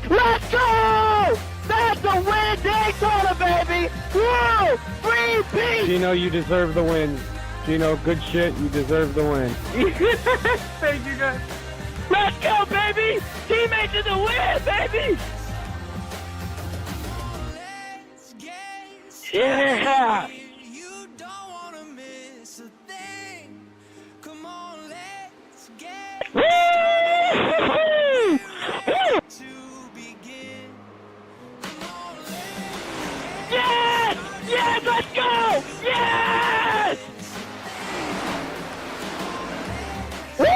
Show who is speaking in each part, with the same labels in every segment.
Speaker 1: Let's go! That's a win, Daytona, baby! Woo! Free peace!
Speaker 2: Gino, you deserve the win. Gino, good shit, you deserve the win.
Speaker 1: Thank you, guys. Let's go, baby! Teammates in the win, baby! Yeah!
Speaker 3: You don't wanna miss a thing. Come on, let's get
Speaker 1: Woo!
Speaker 3: to begin.
Speaker 1: Yes! Yes, let's go! Yes! Woo!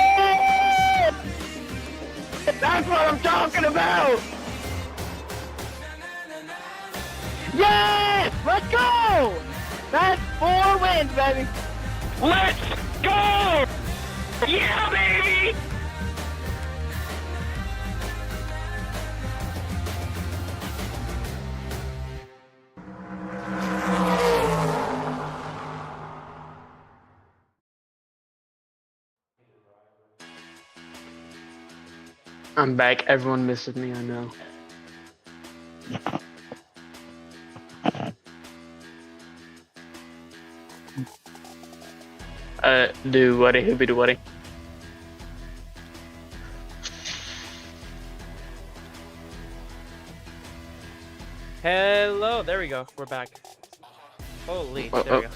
Speaker 1: That's what I'm talking about! Yes! Let's go! That's 4 wins, baby! Let's go! Yeah, baby!
Speaker 4: I'm back. Everyone misses me, I know. Do what? Who be do what?
Speaker 5: Hello, there we go. We're back. Holy, there we go.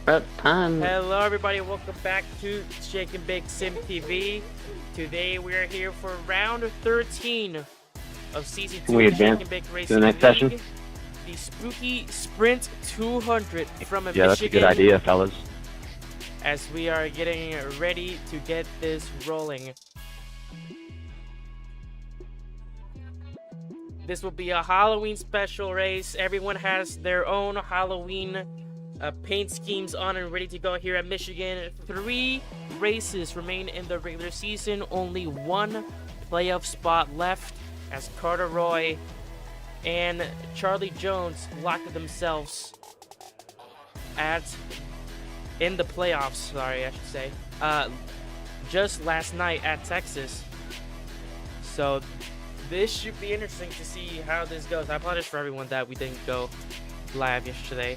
Speaker 4: About time.
Speaker 5: Hello, everybody. Welcome back to Shake and Bake Sim TV. Today we are here for round 13 of season 2
Speaker 2: Can we
Speaker 5: of Shake
Speaker 2: advance
Speaker 5: and Bake
Speaker 2: to
Speaker 5: Racing
Speaker 2: the next session?
Speaker 5: League. The Spooky Sprint 200 from
Speaker 2: Yeah,
Speaker 5: Michigan.
Speaker 2: that's a good idea, fellas.
Speaker 5: As we are getting ready to get this rolling. This will be a Halloween special race. Everyone has their own Halloween paint schemes on and ready to go here at Michigan. 3 races remain in the regular season. Only 1 playoff spot left as Carter Roy and Charlie Jones locked themselves in the playoffs, sorry, I should say, just last night at Texas. So this should be interesting to see how this goes. I apologize for everyone that we didn't go live yesterday.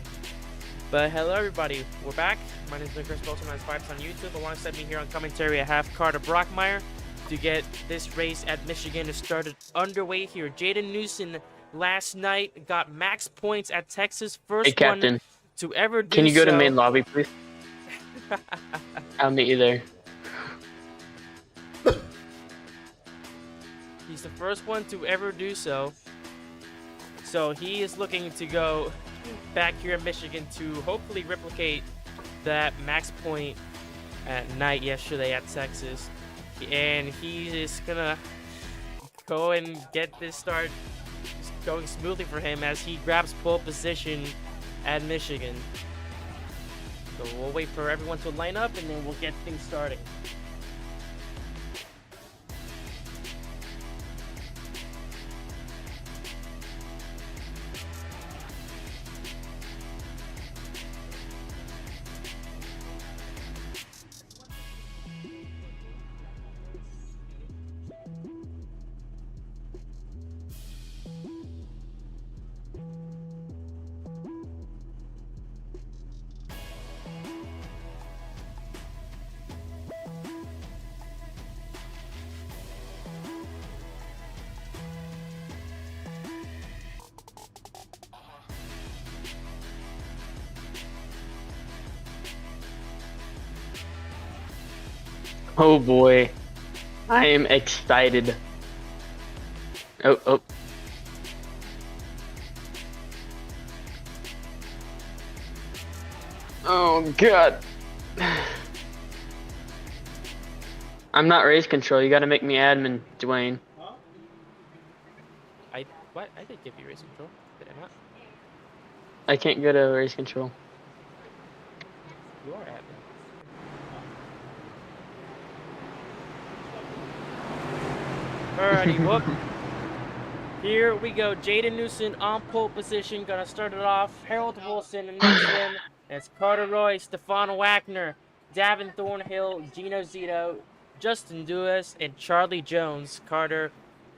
Speaker 5: But hello, everybody. We're back. My name is Chris Bolton. I'm Vibes on YouTube. Alongside me here on commentary, I have Carter Brockmeyer to get this race at Michigan started underway here. Jaden Newsom last night got max points at Texas. First
Speaker 4: Hey, Captain.
Speaker 5: one to ever do so.
Speaker 4: Can you go to main lobby, please? I'll meet you there.
Speaker 5: He's the first one to ever do so. So he is looking to go back here in Michigan to hopefully replicate that max point at night yesterday at Texas. And he is gonna go and get this start going smoothly for him as he grabs pole position at Michigan. So we'll wait for everyone to line up and then we'll get things starting.
Speaker 4: Oh boy. I am excited. Oh, oh. Oh god. I'm not race control. You gotta make me admin, Dwayne.
Speaker 5: What? I did give you race control. Did I not?
Speaker 4: I can't go to race control.
Speaker 5: You are admin. Alrighty, whoop. Here we go. Jaden Newson on pole position. Gonna start it off. Harold Wilson and next to him. It's Carter Roy, Stefan Wagner, Davin Thornhill, Gino Zito, Justin Duas, and Charlie Jones. Carter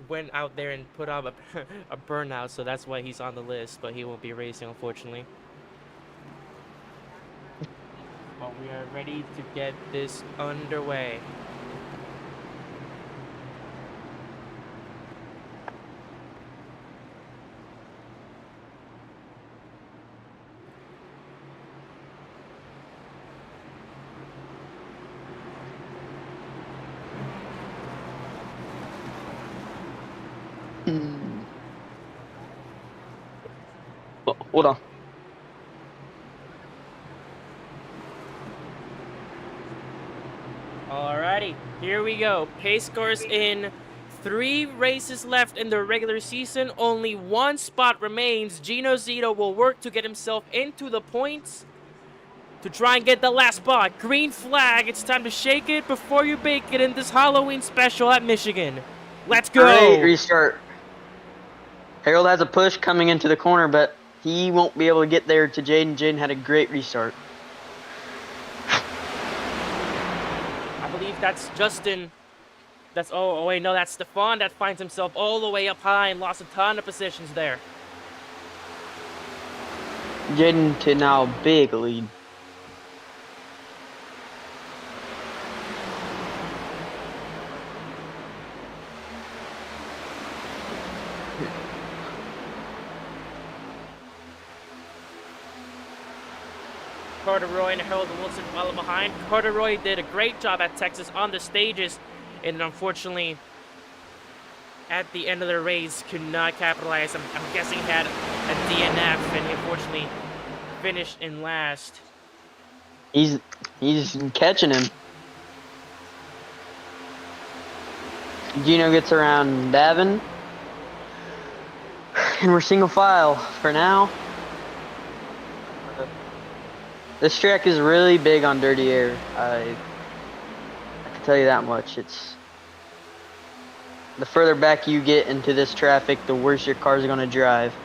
Speaker 5: went out there and put up a burnout, so that's why he's on the list, but he won't be racing, unfortunately. But we are ready to get this underway.
Speaker 4: Oh, hold on.
Speaker 5: Alrighty, here we go. Pace cars in. 3 races left in the regular season. Only 1 spot remains. Gino Zito will work to get himself into the points to try and get the last spot. Green flag. It's time to shake it before you bake it in this Halloween special at Michigan. Let's go.
Speaker 4: Great restart. Harold has a push coming into the corner, but he won't be able to get there to Jaden. Jaden had a great restart.
Speaker 5: I believe that's Justin. That's oh wait, no, that's Stefan that finds himself all the way up high and lost a ton of positions there.
Speaker 4: Jaden to now big lead.
Speaker 5: Carter Roy and Harold Wilson follow behind. Carter Roy did a great job at Texas on the stages, and unfortunately, at the end of the race, could not capitalize. I'm guessing he had a DNF, and he unfortunately finished in last.
Speaker 4: He's catching him. Gino gets around Davin, and we're single file for now. This track is really big on dirty air. I can tell you that much. It's the further back you get into this traffic, the worse your car's gonna drive.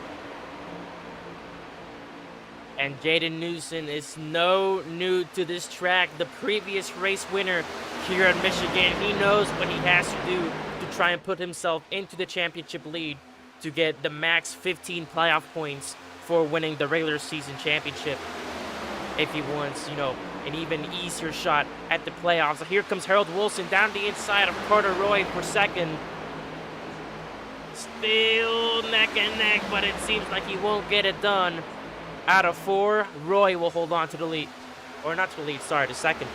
Speaker 5: And Jaden Newson is no new to this track. The previous race winner here at Michigan. He knows what he has to do to try and put himself into the championship lead to get the max 15 playoff points for winning the regular season championship. If he wants, you know, an even easier shot at the playoffs. Here comes Harold Wilson down the inside of Carter Roy for second. Still neck and neck, but it seems like he won't get it done. Out of 4, Roy will hold on to the lead. Or not to the lead, sorry, to second.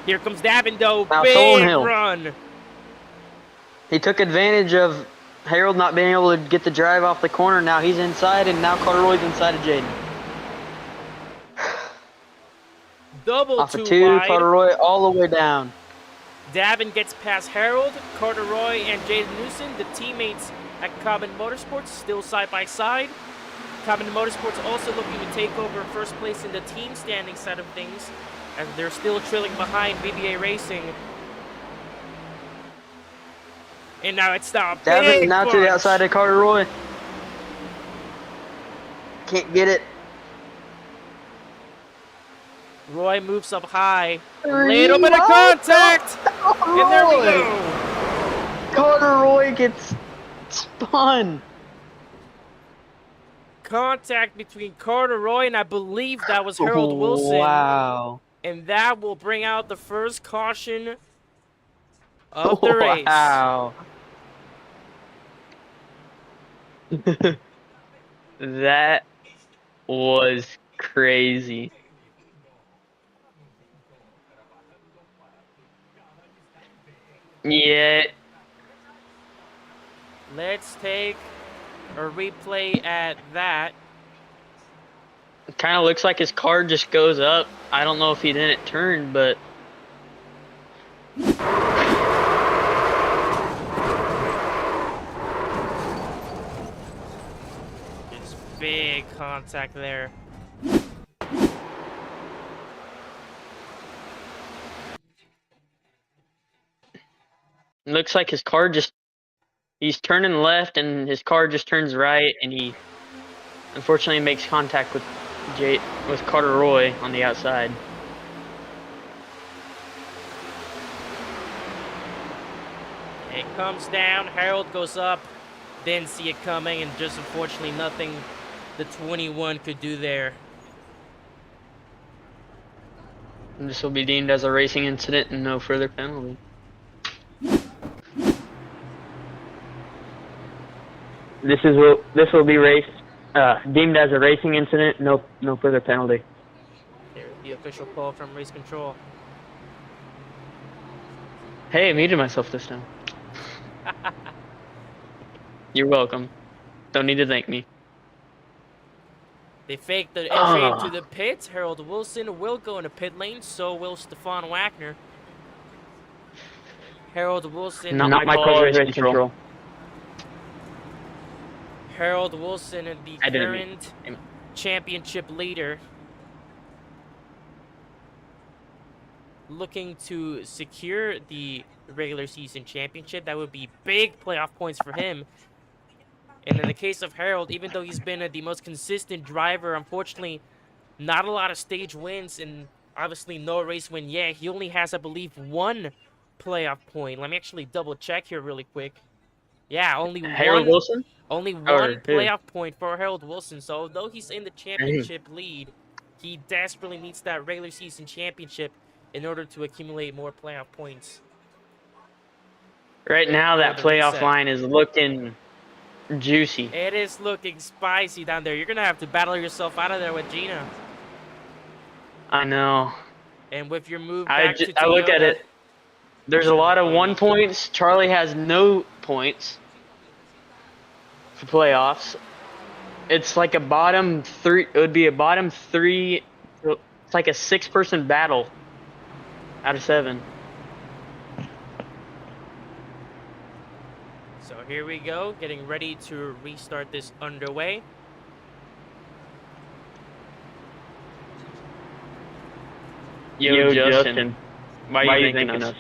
Speaker 5: Here comes Davin, though.
Speaker 4: Now
Speaker 5: Big
Speaker 4: Thornhill.
Speaker 5: run.
Speaker 4: He took advantage of Harold not being able to get the drive off the corner. Now he's inside, and now Carter Roy's inside of Jaden.
Speaker 5: Double
Speaker 4: Off
Speaker 5: too
Speaker 4: of 2,
Speaker 5: wide.
Speaker 4: Carter Roy all the way down.
Speaker 5: Davin gets past Harold, Carter Roy, and Jaden Newson, the teammates at Common Motorsports, still side by side. Common Motorsports also looking to take over first place in the team standing side of things, as they're still trailing behind BBA Racing. And now it's stopped.
Speaker 4: Davin now to the outside of Carter Roy. Can't get it.
Speaker 5: Roy moves up high. A little bit of contact! And there we go!
Speaker 4: Carter Roy gets spun.
Speaker 5: Contact between Carter Roy and I believe that was Harold Wilson.
Speaker 4: Wow.
Speaker 5: And that will bring out the first caution of the race.
Speaker 4: Wow. That was crazy. Yeah,
Speaker 5: Let's take a replay at that.
Speaker 4: it kind of looks like his car just goes up. I don't know if he didn't turn, but
Speaker 5: It's big contact there.
Speaker 4: it looks like his car just he's turning left and his car just turns right, and he unfortunately makes contact with Carter Roy on the outside.
Speaker 5: It comes down, Harold goes up, didn't see it coming, and just unfortunately nothing the 21 could do there.
Speaker 4: And this will be deemed as a racing incident and no further penalty. This will be deemed as a racing incident, no further penalty.
Speaker 5: There's the official call from race control.
Speaker 4: Hey, I muted myself this time. You're welcome. Don't need to thank me.
Speaker 5: They faked the entry into the pits. Harold Wilson will go into pit lane, so will Stefan Wagner. Harold Wilson.
Speaker 4: Not my call, race control.
Speaker 5: Harold Wilson, the current championship leader, looking to secure the regular season championship. That would be big playoff points for him. And in the case of Harold, even though he's been the most consistent driver, unfortunately, not a lot of stage wins and obviously no race win yet. He only has, I believe, 1 playoff point. Let me actually double check here really quick. Yeah, only
Speaker 4: Harold Wilson?
Speaker 5: Only one playoff point for Harold Wilson. So although he's in the championship lead, he desperately needs that regular season championship in order to accumulate more playoff points.
Speaker 4: Right now, that playoff line is looking juicy.
Speaker 5: It is looking spicy down there. You're going to have to battle yourself out of there with Gina.
Speaker 4: I know.
Speaker 5: And with your move back to Toyota,
Speaker 4: I look at it. There's a lot of 1 points. Charlie has no points for playoffs. It's like a bottom 3. It would be a bottom 3. It's like a 6-person battle out of 7.
Speaker 5: So here we go, getting ready to restart this underway.
Speaker 4: Yo, Justin. Why are you thinking us?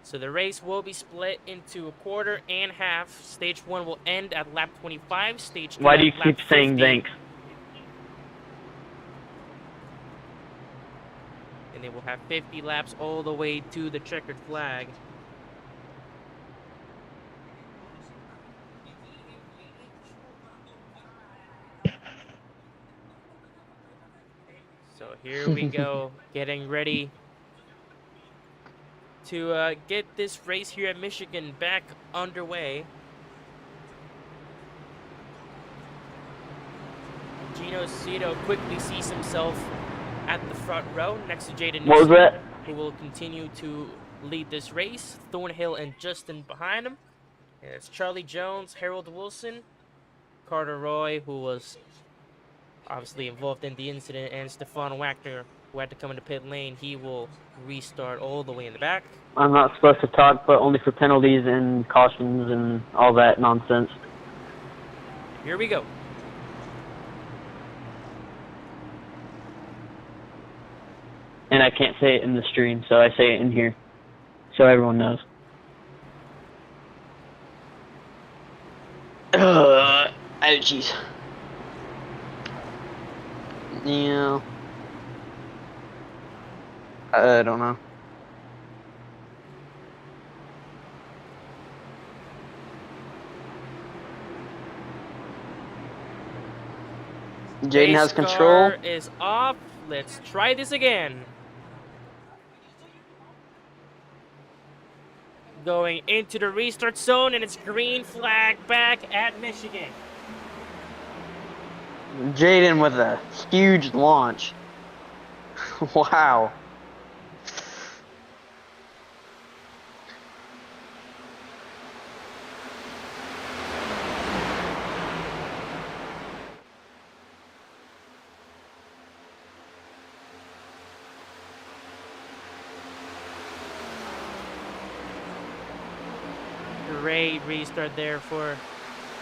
Speaker 5: So the race will be split into a quarter and half. Stage 1 will end at lap 25. Stage 2
Speaker 4: Why do you
Speaker 5: at
Speaker 4: keep
Speaker 5: lap
Speaker 4: saying
Speaker 5: 50.
Speaker 4: thanks?
Speaker 5: And they will have 50 laps all the way to the checkered flag. So here we go, getting ready to get this race here at Michigan back underway. Gino Cito quickly sees himself at the front row next to Jaden
Speaker 4: What was that?
Speaker 5: who will continue to lead this race. Thornhill and Justin behind him. And it's Charlie Jones, Harold Wilson, Carter Roy, who was obviously involved in the incident, and Stefan Wagner, who had to come into pit lane. He will restart all the way in the back.
Speaker 4: I'm not supposed to talk, but only for penalties and cautions and all that nonsense.
Speaker 5: Here we go.
Speaker 4: And I can't say it in the stream, so I say it in here, so everyone knows. Ouchies. Yeah. I don't know. Jaden has control.
Speaker 5: Car is off. Let's try this again. Going into the restart zone, and it's green flag back at Michigan.
Speaker 4: Jaden with a huge launch. Wow.
Speaker 5: Great restart there for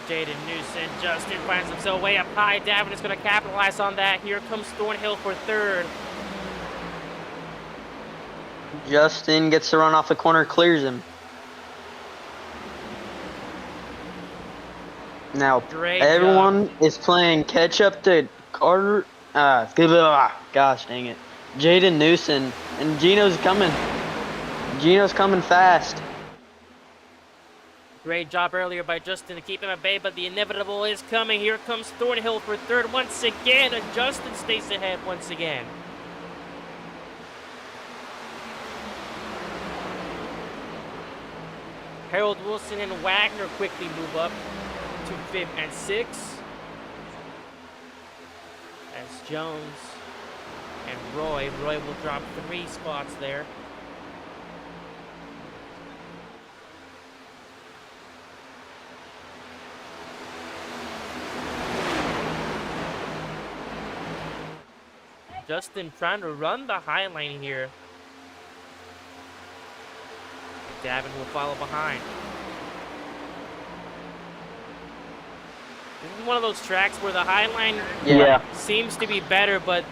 Speaker 5: Jaden Newson. Justin finds himself way up high. Davin is going to capitalize on that. Here comes Thornhill for third.
Speaker 4: Justin gets to run off the corner, clears him. Now,
Speaker 5: Great
Speaker 4: everyone is playing catch up to Carter. Gosh dang it. Jaden Newson. And Gino's coming. Gino's coming fast.
Speaker 5: Great job earlier by Justin to keep him at bay, but the inevitable is coming. Here comes Thornhill for third once again, and Justin stays ahead once again. Harold Wilson and Wagner quickly move up to 5th and 6th. As Jones and Roy will drop 3 spots there. Justin trying to run the high line here. Davin will follow behind. This is one of those tracks where the high line seems to be better, but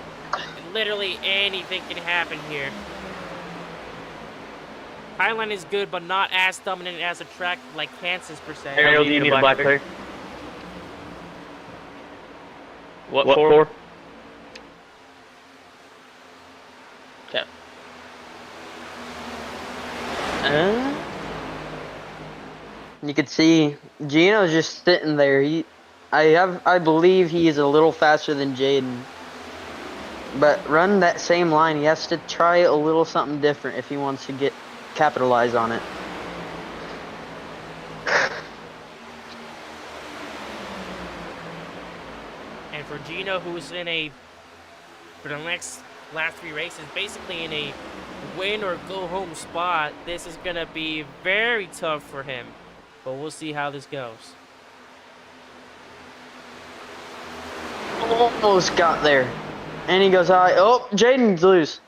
Speaker 5: literally anything can happen here. Highline is good, but not as dominant as a track like Kansas per se.
Speaker 1: Harold, do you need a black player? What for? Okay.
Speaker 4: You could see Gino's just sitting there. I believe he is a little faster than Jaden. But run that same line. He has to try a little something different if he wants to capitalize on it.
Speaker 5: And for Gino, who's for the last 3 races, basically in a win or go home spot, this is gonna be very tough for him. But we'll see how this goes.
Speaker 4: Almost got there. And he goes high. Oh, Jaden's loose.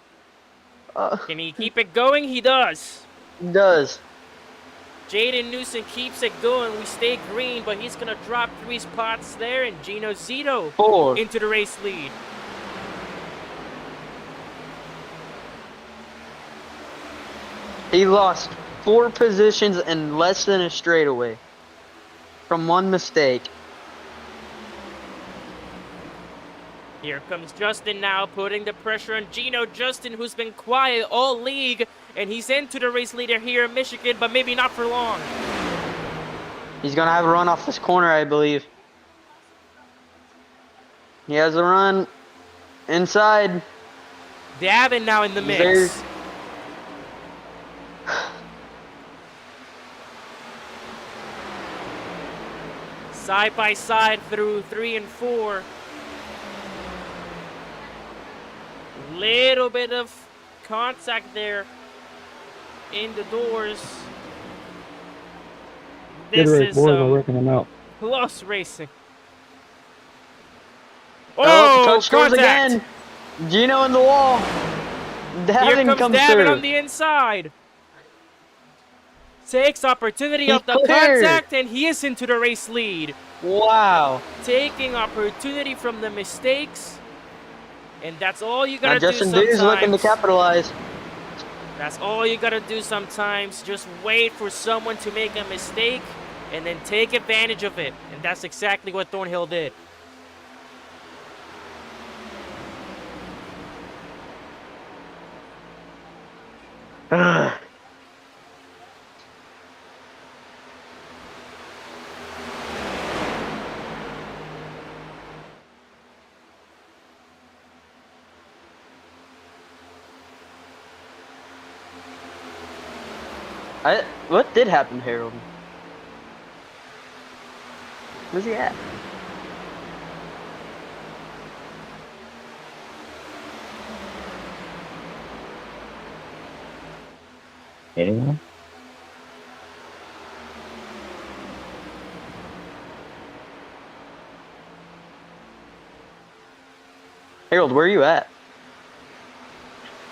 Speaker 5: Can he keep it going? He does.
Speaker 4: He does.
Speaker 5: Jaden Newson keeps it going. We stay green, but he's gonna drop 3 spots there, and Gino Zito
Speaker 4: 4
Speaker 5: into the race lead.
Speaker 4: He lost 4 positions in less than a straightaway from one mistake.
Speaker 5: Here comes Justin now, putting the pressure on Gino. Justin, who's been quiet all league, and he's into the race leader here in Michigan, but maybe not for long.
Speaker 4: He's going to have a run off this corner, I believe. He has a run inside.
Speaker 5: Davin now in the mix.
Speaker 4: There's...
Speaker 5: Side by side through 3 and 4. Little bit of contact there in the doors. This is
Speaker 2: working them out.
Speaker 5: close racing.
Speaker 4: Oh, touch scores
Speaker 5: contact.
Speaker 4: again. Gino in the wall.
Speaker 5: Here
Speaker 4: Davin
Speaker 5: comes
Speaker 4: comes
Speaker 5: Davin
Speaker 4: through.
Speaker 5: on the inside. Takes opportunity
Speaker 4: He's
Speaker 5: of the
Speaker 4: cleared.
Speaker 5: contact, and he is into the race lead.
Speaker 4: Wow.
Speaker 5: Taking opportunity from the mistakes. And that's all you
Speaker 4: Now
Speaker 5: gotta do
Speaker 4: Justin
Speaker 5: sometimes.
Speaker 4: Dude's looking to capitalize.
Speaker 5: That's all you gotta do sometimes. Just wait for someone to make a mistake and then take advantage of it. And that's exactly what Thornhill did.
Speaker 4: What did happen to Harold? Where's he at?
Speaker 6: Anyone?
Speaker 4: Harold, where are you at?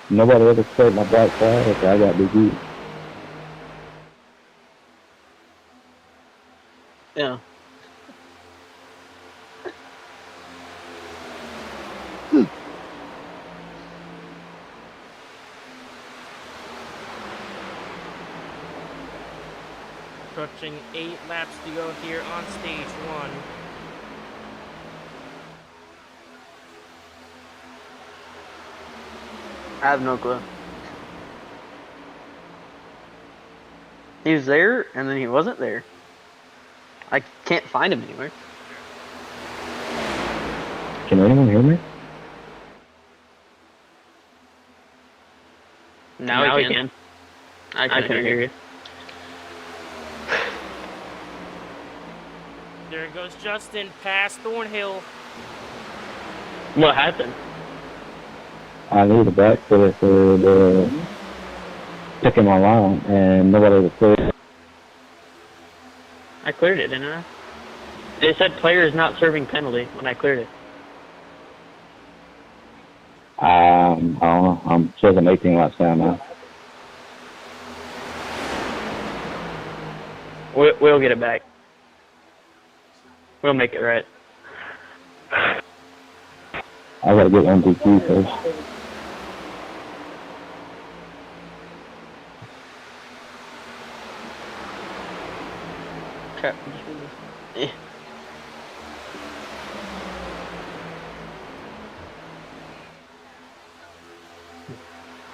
Speaker 6: Nobody ever sprayed my black flag, so I got beat.
Speaker 4: Yeah.
Speaker 5: Approaching 8 laps to go here on stage 1.
Speaker 4: I have no clue. He was there, and then he wasn't there. I can't find him anywhere.
Speaker 6: Can anyone hear me?
Speaker 4: Now he can. I can hear you.
Speaker 5: There goes Justin past Thornhill.
Speaker 4: What happened?
Speaker 6: I need a backfitter for the picking my line, and nobody ever cleared.
Speaker 4: I cleared it, didn't I? It said players not serving penalty when I cleared it.
Speaker 6: I don't know. I'm says I'm 18 laps down now.
Speaker 4: We'll get it back. We'll make it right.
Speaker 6: I gotta get MVP first.
Speaker 4: Okay. Eh.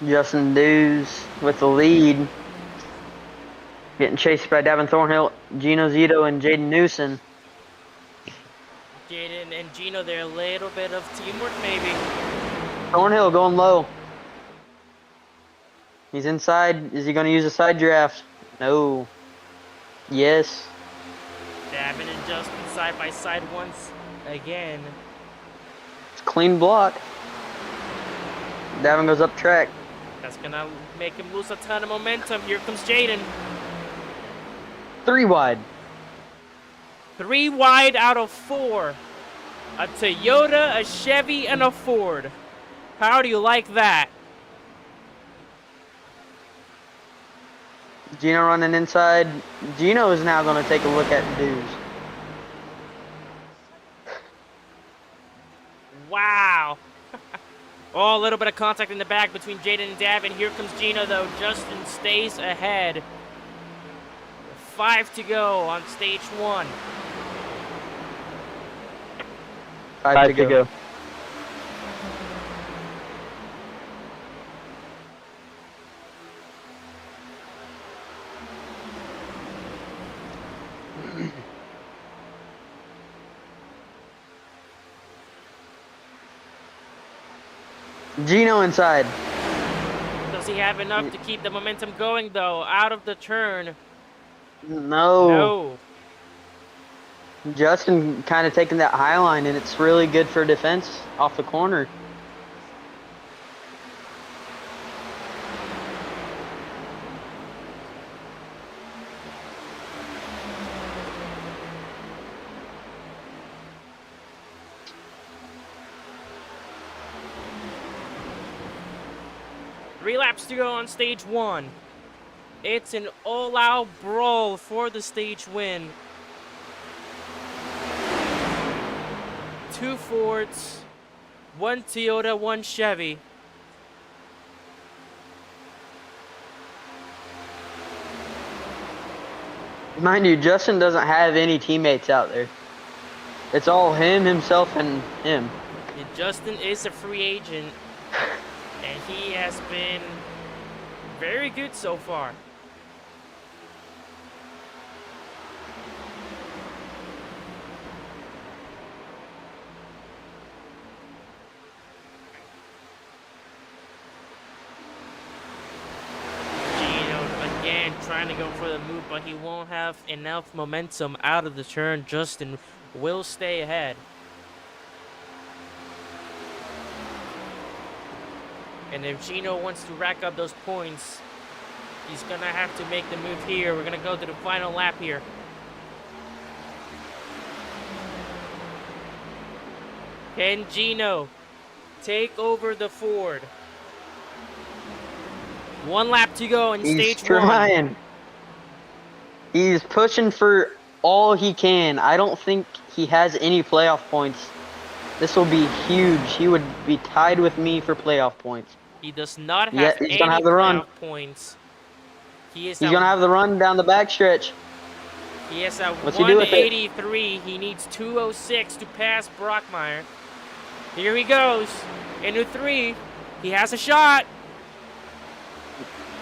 Speaker 4: Justin Dews with the lead. Getting chased by Davin Thornhill, Gino Zito, and Jaden Newson.
Speaker 5: Jaden and Gino there, a little bit of teamwork maybe.
Speaker 4: Thornhill going low. He's inside. Is he going to use a side draft? No. Yes.
Speaker 5: Davin and Justin side by side once again.
Speaker 4: It's a clean block. Davin goes up track.
Speaker 5: That's gonna make him lose a ton of momentum. Here comes Jaden.
Speaker 4: 3 wide.
Speaker 5: 3 wide out of 4. A Toyota, a Chevy, and a Ford. How do you like that?
Speaker 4: Gino running inside. Gino is now going to take a look at Dews.
Speaker 5: Wow. Oh, a little bit of contact in the back between Jaden and Davin. Here comes Gino, though. Justin stays ahead. 5 to go on stage 1.
Speaker 4: 5 to go. Gino inside.
Speaker 5: Does he have enough to keep the momentum going, though? Out of the turn.
Speaker 4: No.
Speaker 5: No.
Speaker 4: Justin kind of taking that high line, and it's really good for defense off the corner.
Speaker 5: Three laps to go on stage 1. It's an all-out brawl for the stage win. 2 Fords, 1 Toyota, 1 Chevy.
Speaker 4: Mind you, Justin doesn't have any teammates out there. It's all him, himself, and him.
Speaker 5: And Justin is a free agent, and he has been very good so far. Trying to go for the move, but he won't have enough momentum out of the turn. Justin will stay ahead. And if Gino wants to rack up those points, He's gonna have to make the move here. We're gonna go to the final lap here. Can Gino take over the Ford? 1 lap to go in
Speaker 4: He's
Speaker 5: stage
Speaker 4: trying.
Speaker 5: 1.
Speaker 4: He's pushing for all he can. I don't think he has any playoff points. This will be huge. He would be tied with me for playoff points.
Speaker 5: He does not have
Speaker 4: Yeah, he's
Speaker 5: any
Speaker 4: gonna have the run.
Speaker 5: playoff points. He is
Speaker 4: He's
Speaker 5: at,
Speaker 4: gonna have the run down the backstretch.
Speaker 5: he is at
Speaker 4: What's he do with it?
Speaker 5: 183. He needs 206 to pass Brockmeyer. Here he goes. Into 3. He has a shot.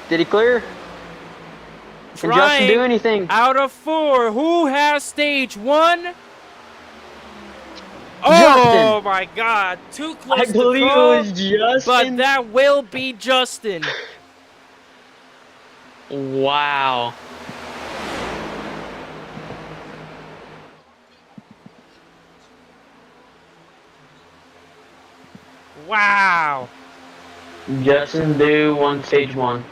Speaker 4: Did he clear? Can Justin do anything?
Speaker 5: Out of 4. Who has stage 1? Oh
Speaker 4: Justin.
Speaker 5: my God! Too close
Speaker 4: I
Speaker 5: to
Speaker 4: believe
Speaker 5: call,
Speaker 4: it was Justin.
Speaker 5: but that will be Justin.
Speaker 7: Wow.
Speaker 5: Wow!
Speaker 7: Justin do won stage 1.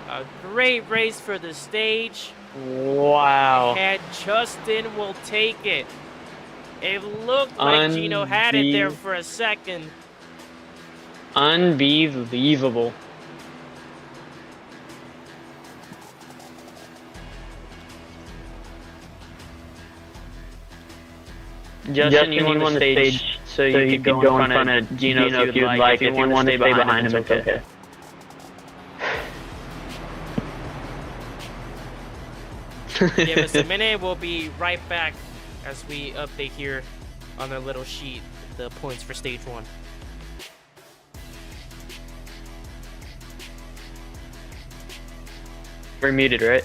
Speaker 5: A great race for the stage,
Speaker 7: Wow.
Speaker 5: and Justin will take it. It looked like Gino had it there for a second.
Speaker 7: Unbelievable. Justin, you won the stage, so you could go in front of Gino if you'd like. If you want to stay behind him, it's okay.
Speaker 5: Give us a minute, we'll be right back as we update here on our little sheet the points for stage 1.
Speaker 7: We're muted, right?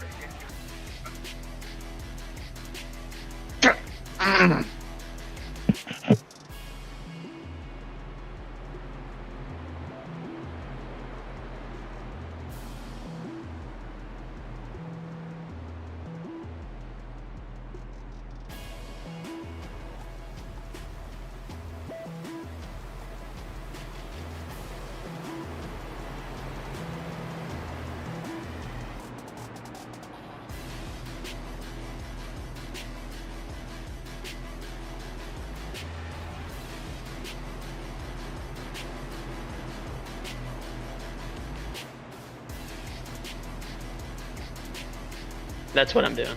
Speaker 7: That's what I'm doing.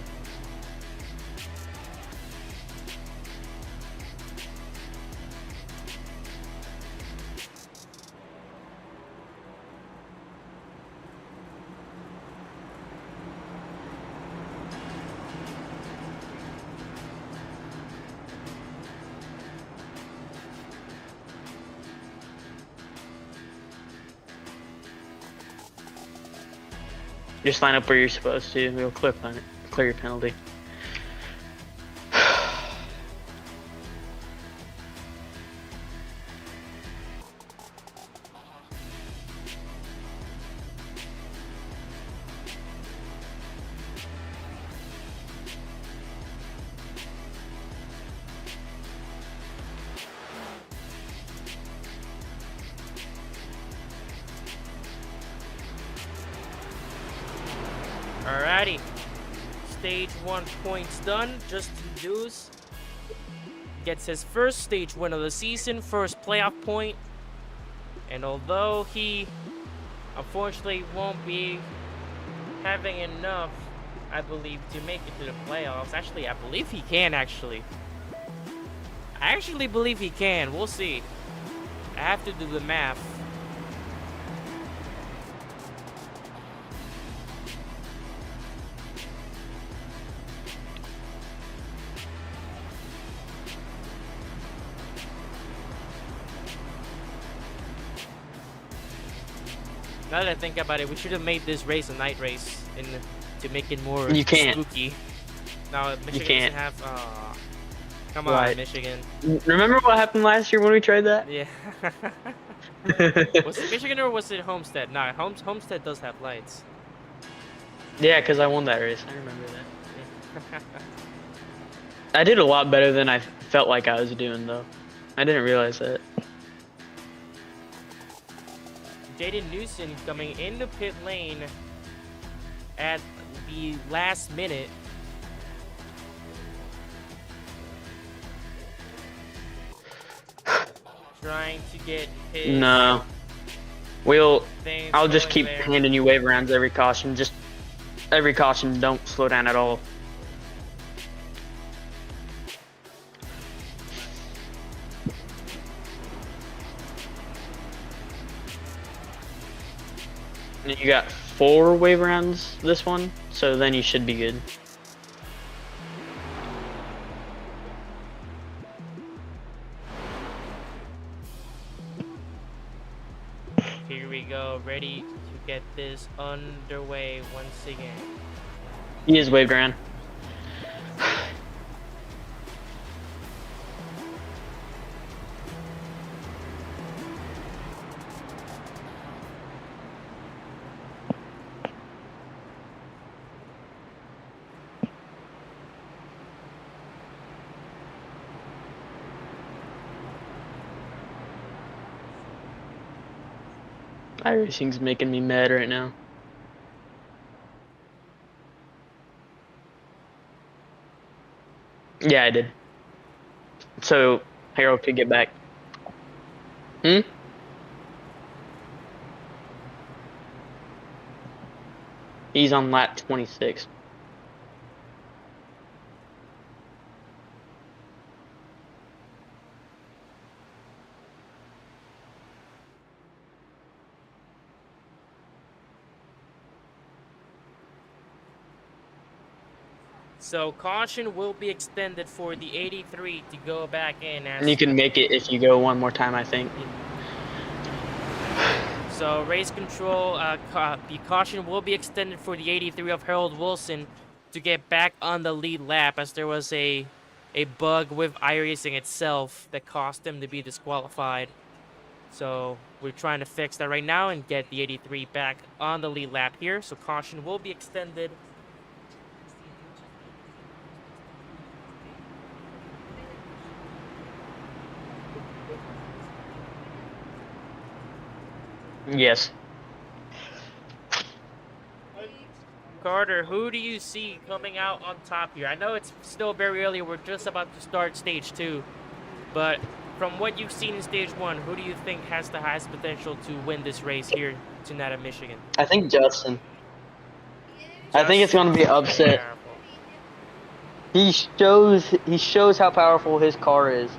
Speaker 7: Just line up where you're supposed to. We'll clip on it. Clear your penalty.
Speaker 5: Alrighty. Stage 1 points done. Justin Dews gets his first stage win of the season, first playoff point. And although he unfortunately won't be having enough, I believe, to make it to the playoffs. Actually, I believe he can, actually. I actually believe he can. We'll see. I have to do the math. Now that I think about it, we should have made this race a night race to make it more
Speaker 7: You can't.
Speaker 5: spooky. No, Michigan
Speaker 7: can't.
Speaker 5: doesn't have. Come on,
Speaker 7: Right.
Speaker 5: Michigan.
Speaker 7: Remember what happened last year when we tried that?
Speaker 5: Yeah. Was it Michigan or was it Homestead? No, Homestead does have lights.
Speaker 7: Yeah, because I won that race. I remember that. I did a lot better than I felt like I was doing, though. I didn't realize that.
Speaker 5: Jaden Newson coming into pit lane at the last minute. Trying to get his
Speaker 7: No.
Speaker 5: things
Speaker 7: I'll just
Speaker 5: going
Speaker 7: keep
Speaker 5: there.
Speaker 7: handing you wave rounds every caution. Just every caution, don't slow down at all. And you got 4 wave rounds this one, so then you should be good.
Speaker 5: Here we go, ready to get this underway once again.
Speaker 7: He is waved around. iRacing's making me mad right now. Yeah, I did. So Harold could get back. He's on lap 26.
Speaker 5: So caution will be extended for the 83 to go back in.
Speaker 7: And you can make it if you go one more time, I think.
Speaker 5: So race control, the caution will be extended for the 83 of Harold Wilson to get back on the lead lap, as there was a bug with iRacing itself that caused him to be disqualified. So we're trying to fix that right now and get the 83 back on the lead lap here. So caution will be extended.
Speaker 7: Yes.
Speaker 5: Carter, who do you see coming out on top here? I know it's still very early. We're just about to start stage 2. But from what you've seen in stage 1, who do you think has the highest potential to win this race here tonight at Michigan?
Speaker 7: I think Justin. I think it's going to be upset. He shows how powerful his car is.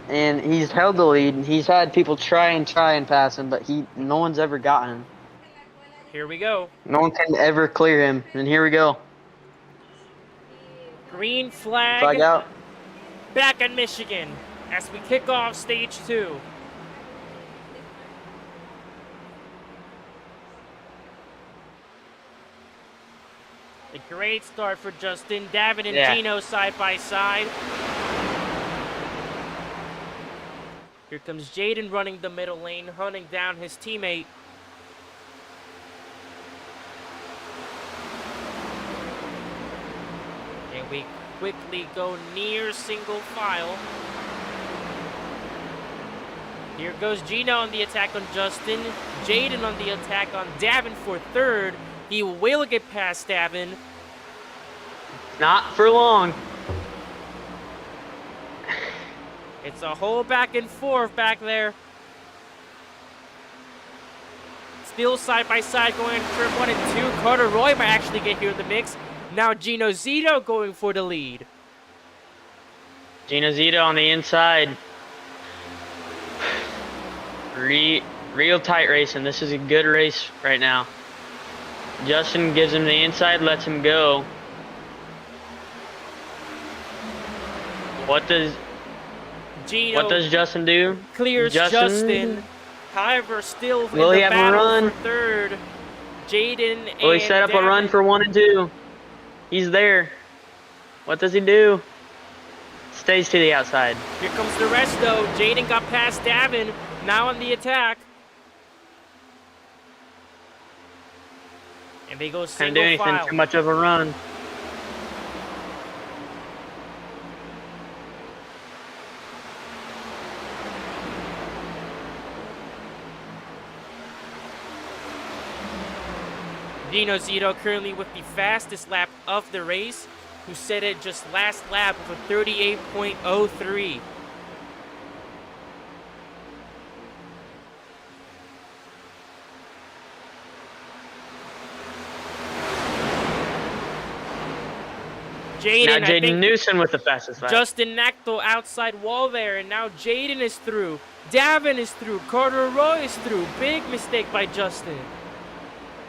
Speaker 7: And he's held the lead. He's had people try and pass him, but no one's ever gotten him.
Speaker 5: Here we go.
Speaker 7: No one can ever clear him. And here we go.
Speaker 5: Green flag,
Speaker 7: Flag out.
Speaker 5: back in Michigan as we kick off stage 2. A great start for Justin. Davin and Gino side by side. Here comes Jaden running the middle lane, hunting down his teammate. And we quickly go near single file. Here goes Gino on the attack on Justin. Jaden on the attack on Davin for third. He will get past Davin.
Speaker 7: Not for long.
Speaker 5: It's a whole back and forth back there. Still side by side going into turn 1 and 2. Carter Roy might actually get here in the mix. Now Gino Zito going for the lead.
Speaker 7: Gino Zito on the inside. Real tight racing. This is a good race right now. Justin gives him the inside, lets him go. What does Justin do?
Speaker 5: Clears Justin. However, still
Speaker 7: will
Speaker 5: in
Speaker 7: he
Speaker 5: the
Speaker 7: have a
Speaker 5: battle
Speaker 7: run?
Speaker 5: for third. Jaden and
Speaker 7: Will he set up a run
Speaker 5: Davin.
Speaker 7: for 1 and 2? He's there. What does he do? Stays to the outside.
Speaker 5: Here comes the rest though. Jaden got past Davin. Now on the attack. And they go
Speaker 7: Can't
Speaker 5: single
Speaker 7: do anything
Speaker 5: file.
Speaker 7: too much of a run.
Speaker 5: Gino Zito currently with the fastest lap of the race, who set it just last lap with a 38.03.
Speaker 7: Now
Speaker 5: Jaden, I
Speaker 7: Jaden
Speaker 5: think
Speaker 7: Newsom with the fastest lap.
Speaker 5: Justin Knechtel outside wall there, and now Jaden is through. Davin is through. Carter Roy is through. Big mistake by Justin.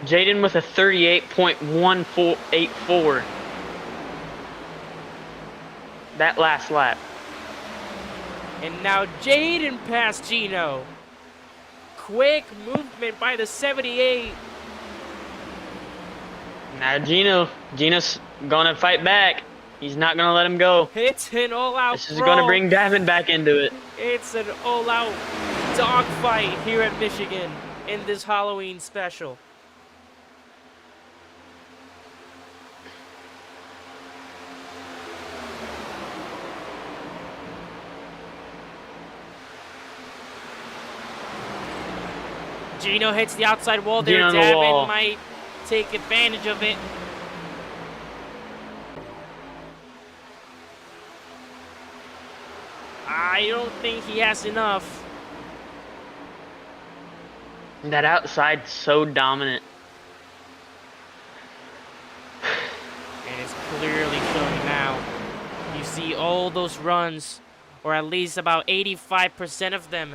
Speaker 7: Jaden with a 38.1484. That last lap.
Speaker 5: And now Jaden passed Gino. Quick movement by the 78.
Speaker 7: Now Gino's gonna fight back. He's not gonna let him go.
Speaker 5: It's an all-out
Speaker 7: This is
Speaker 5: brawl.
Speaker 7: gonna bring Davin back into it.
Speaker 5: It's an all-out dogfight here at Michigan in this Halloween special. Gino hits the outside wall there.
Speaker 7: Gino on the
Speaker 5: Davin
Speaker 7: wall.
Speaker 5: might take advantage of it. I don't think he has enough.
Speaker 7: That outside's so dominant.
Speaker 5: And it's clearly showing now. You see all those runs, or at least about 85% of them,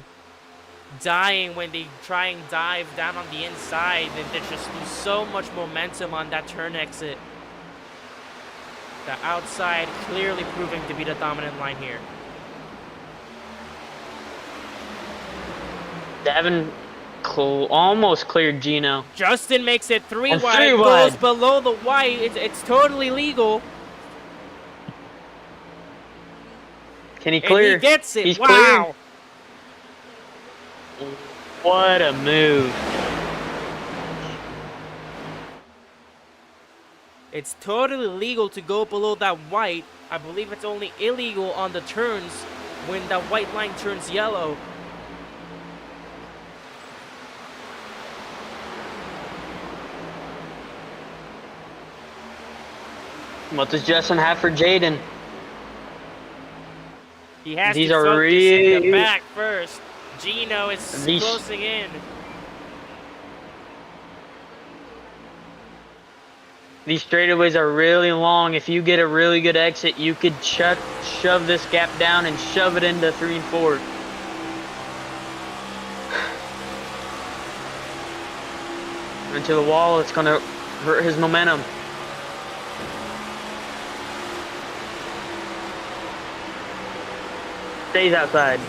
Speaker 5: dying when they try and dive down on the inside, and they just lose so much momentum on that turn exit. The outside clearly proving to be the dominant line here.
Speaker 7: Davin almost cleared Gino.
Speaker 5: Justin makes it three
Speaker 7: And
Speaker 5: wide,
Speaker 7: three
Speaker 5: goes
Speaker 7: wide.
Speaker 5: below the white. It's totally legal.
Speaker 7: Can he
Speaker 5: And
Speaker 7: clear?
Speaker 5: he gets it.
Speaker 7: He's
Speaker 5: Wow.
Speaker 7: cleared. What a move.
Speaker 5: It's totally legal to go below that white. I believe it's only illegal on the turns when that white line turns yellow.
Speaker 7: What does Justin have for Jaden?
Speaker 5: He has
Speaker 7: These
Speaker 5: to
Speaker 7: are
Speaker 5: focus in the
Speaker 7: really-
Speaker 5: back first. Gino is
Speaker 7: These-
Speaker 5: closing in.
Speaker 7: These straightaways are really long. If you get a really good exit, you could shove this gap down and shove it into 3 and 4. Into the wall, it's gonna hurt his momentum. Stays outside.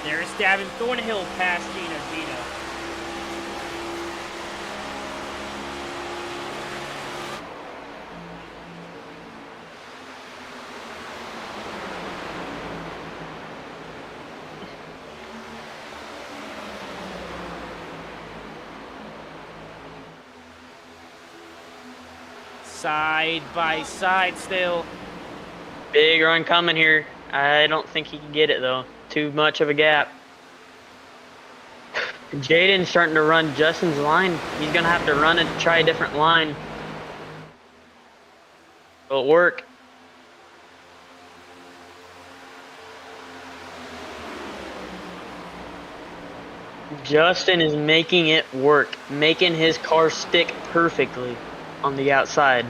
Speaker 5: There's Davin Thornhill past Gino Zito. Side by side still.
Speaker 7: Big run coming here. I don't think he can get it though. Too much of a gap. Jaden's starting to run Justin's line. He's gonna have to run and try a different line. Will it work? Justin is making it work, making his car stick perfectly on the outside.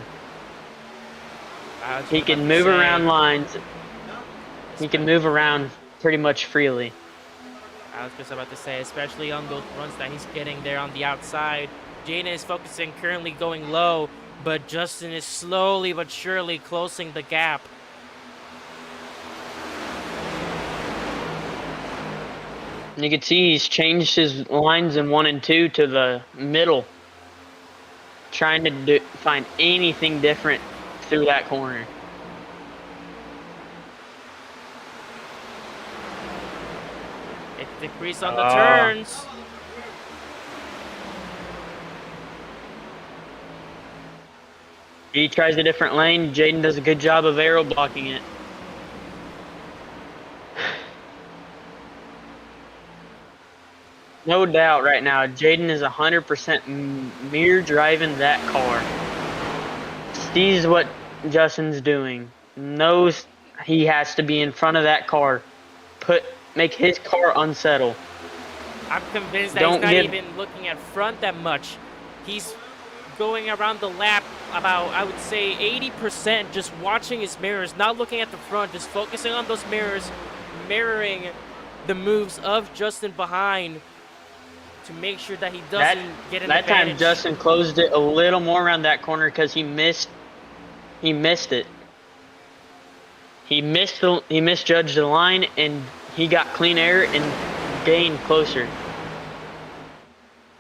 Speaker 7: He can move around lines. He can move around pretty much freely.
Speaker 5: I was just about to say, especially on those runs that he's getting there on the outside. Jaden is focusing, currently going low, but Justin is slowly but surely closing the gap.
Speaker 7: You can see he's changed his lines in 1 and 2 to the middle, trying to find anything different through that corner.
Speaker 5: Decrease on the turns.
Speaker 7: He tries a different lane. Jaden does a good job of aero blocking it. No doubt right now, Jaden is 100% mirror driving that car. Sees what Justin's doing. Knows he has to be in front of that car. Make his car unsettle.
Speaker 5: I'm convinced that he's not even looking at front that much. He's going around the lap about, I would say, 80% just watching his mirrors, not looking at the front, just focusing on those mirrors, mirroring the moves of Justin behind to make sure that he doesn't get an advantage. That
Speaker 7: time Justin closed it a little more around that corner because he missed it. He misjudged the line and he got clean air and gained closer.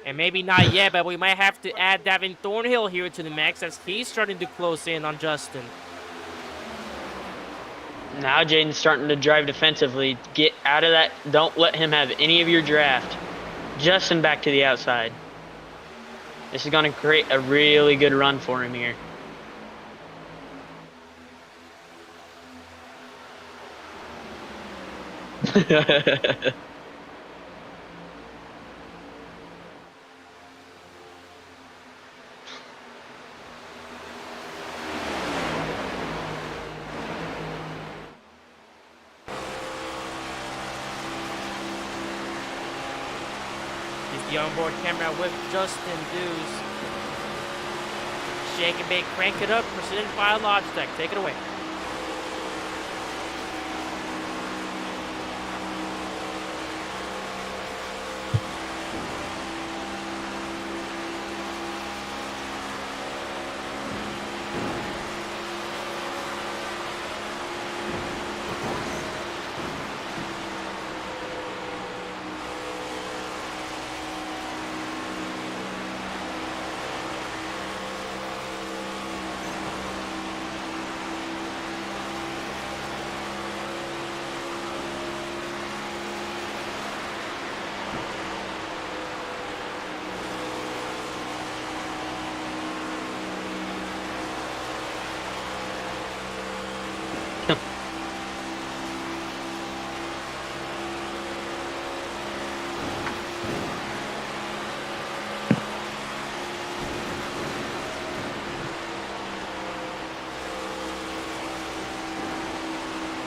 Speaker 5: And maybe not yet, but we might have to add Davin Thornhill here to the mix as he's starting to close in on Justin.
Speaker 7: Now Jaden's starting to drive defensively. Get out of that. Don't let him have any of your draft. Justin back to the outside. This is going to create a really good run for him here.
Speaker 5: The onboard camera with Justin Dews. Shake and bake, crank it up, presented by Logitech. Take it away.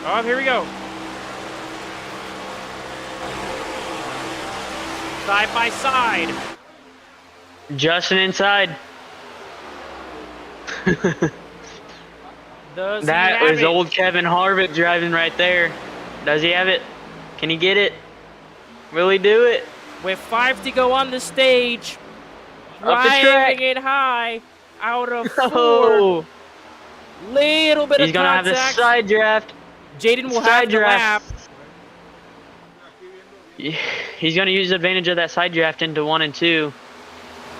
Speaker 5: Oh, here we go. Side by side.
Speaker 7: Justin inside. That was old Kevin Harvick driving right there. Does he have it? Can he get it? Will he do it?
Speaker 5: With 5 to go on the stage.
Speaker 7: Up the track.
Speaker 5: Driving it high. Out of 4.
Speaker 7: Oh.
Speaker 5: Little bit of contact.
Speaker 7: He's going to have the side draft.
Speaker 5: Jaden will have the lap.
Speaker 7: He's going to use advantage of that side draft into 1 and 2.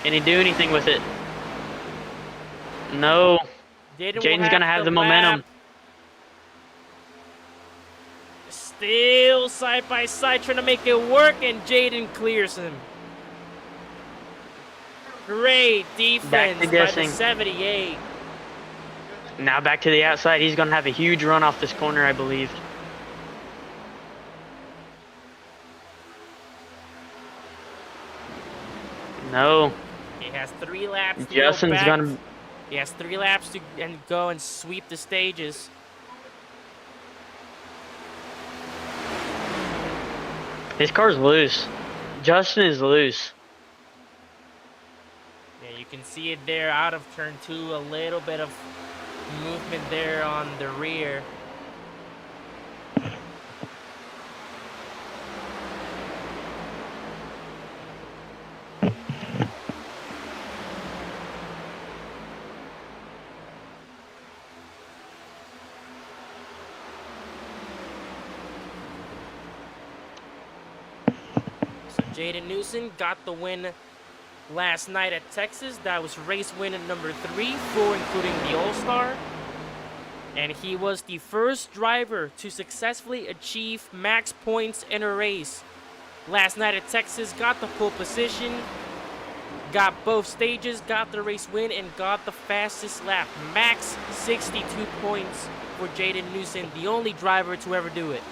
Speaker 7: Can he do anything with it? No. Jaden's going to have the momentum.
Speaker 5: Still side by side trying to make it work, and Jaden clears him. Great defense by the 78.
Speaker 7: Now back to the outside. He's going to have a huge run off this corner, I believe. No.
Speaker 5: He has 3 laps to
Speaker 7: Justin's
Speaker 5: go back.
Speaker 7: gonna...
Speaker 5: He has 3 laps to go and sweep the stages.
Speaker 7: His car's loose. Justin is loose.
Speaker 5: Yeah, you can see it there out of turn 2. A little bit of movement there on the rear. So Jaden Newsom got the win last night at Texas. That was race win at number 3, 4 including the All-Star. And he was the first driver to successfully achieve max points in a race last night at Texas, got the pole position, got both stages, got the race win, and got the fastest lap. Max 62 points for Jaden Newsom, the only driver to ever do it.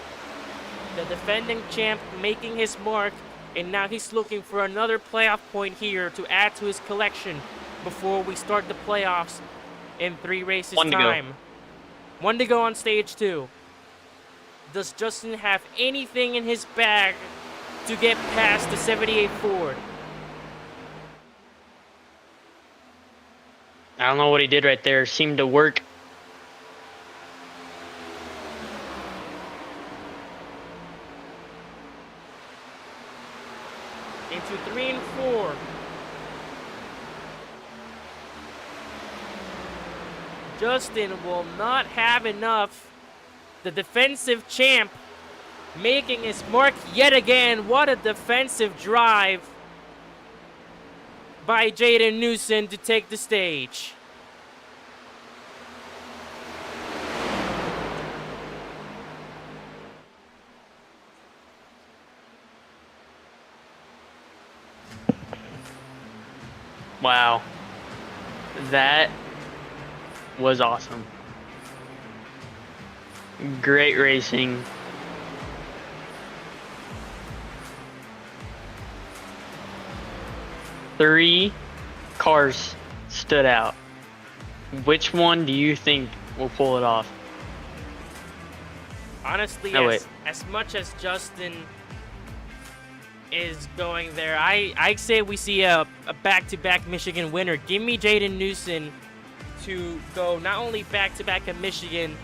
Speaker 5: The defending champ making his mark, and now he's looking for another playoff point here to add to his collection before we start the playoffs in 3 races time. 1 to go on stage 2. Does Justin have anything in his bag to get past the 78 Ford?
Speaker 7: I don't know what he did right there. Seemed to work.
Speaker 5: Into 3 and 4. Justin will not have enough. The defensive champ making his mark yet again. What a defensive drive by Jaden Newsom to take the stage.
Speaker 7: Wow. That was awesome. Great racing. Three cars stood out. Which one do you think will pull it off?
Speaker 5: Honestly,
Speaker 7: No,
Speaker 5: as much as Justin is going there, I say we see a back-to-back Michigan winner. Give me Jaden Newsom to go not only back-to-back at Michigan,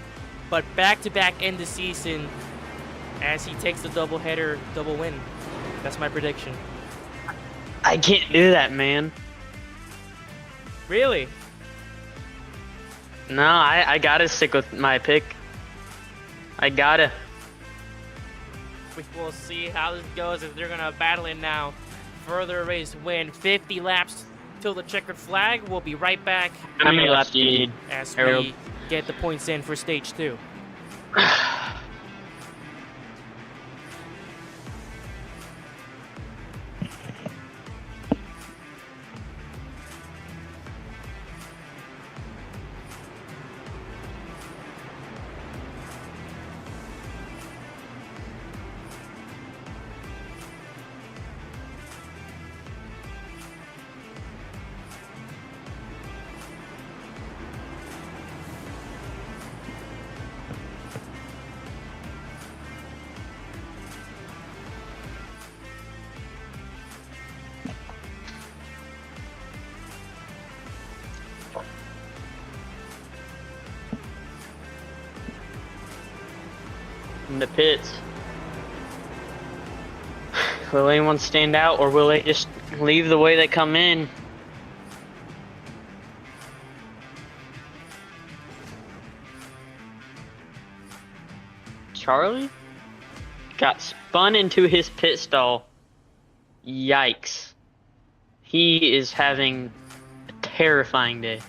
Speaker 5: but back-to-back end the season as he takes the doubleheader double win. That's my prediction.
Speaker 7: I can't do that, man.
Speaker 5: Really?
Speaker 7: No, I gotta stick with my pick. I gotta.
Speaker 5: We will see how this goes if they're gonna battle it now. Further race win, 50 laps till the checkered flag. We'll be right back
Speaker 7: How many laps do you need?
Speaker 5: as
Speaker 7: Harold?
Speaker 5: we get the points in for stage 2.
Speaker 7: In the pits. Will anyone stand out, or will they just leave the way they come in? Charlie got spun into his pit stall. Yikes. He is having a terrifying day.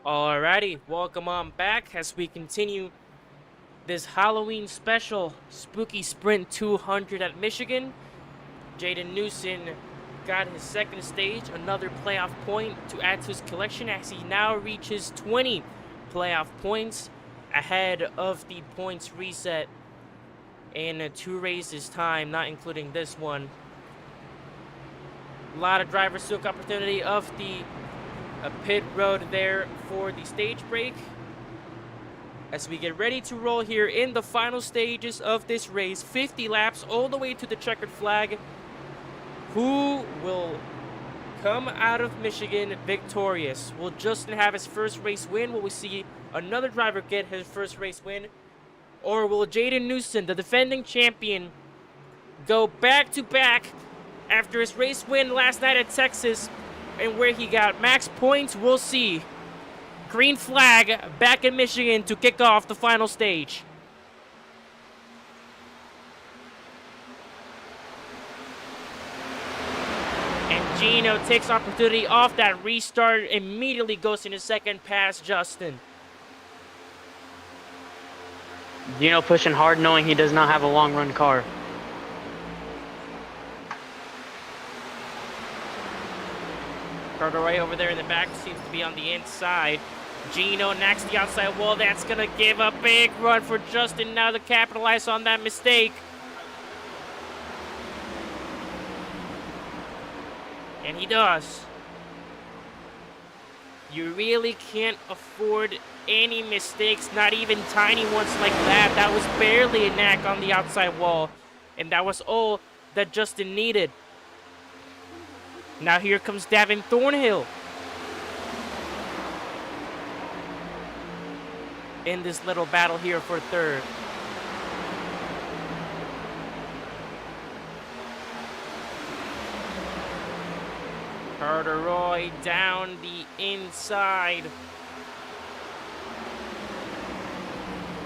Speaker 5: Alrighty, welcome on back as we continue this Halloween special Spooky Sprint 200 at Michigan. Jaden Newson got his second stage, another playoff point to add to his collection as he now reaches 20 playoff points ahead of the points reset in 2 races time, not including this one. A lot of drivers took opportunity of the pit road there for the stage break as we get ready to roll here in the final stages of this race. 50 laps all the way to the checkered flag. Who will come out of Michigan victorious? Will Justin have his first race win? Will we see another driver get his first race win? Or will Jaden Newson, the defending champion, go back-to-back after his race win last night at Texas and where he got max points? We'll see. Green flag back in Michigan to kick off the final stage. And Gino takes opportunity off that restart, immediately goes into second past Justin.
Speaker 7: Gino pushing hard knowing he does not have a long run car.
Speaker 5: Carter over there in the back seems to be on the inside. Gino knocks the outside wall. That's going to give a big run for Justin now to capitalize on that mistake. And he does. You really can't afford any mistakes, not even tiny ones like that. That was barely a knack on the outside wall. And that was all that Justin needed. Now here comes Davin Thornhill in this little battle here for third. Carter Roy down the inside.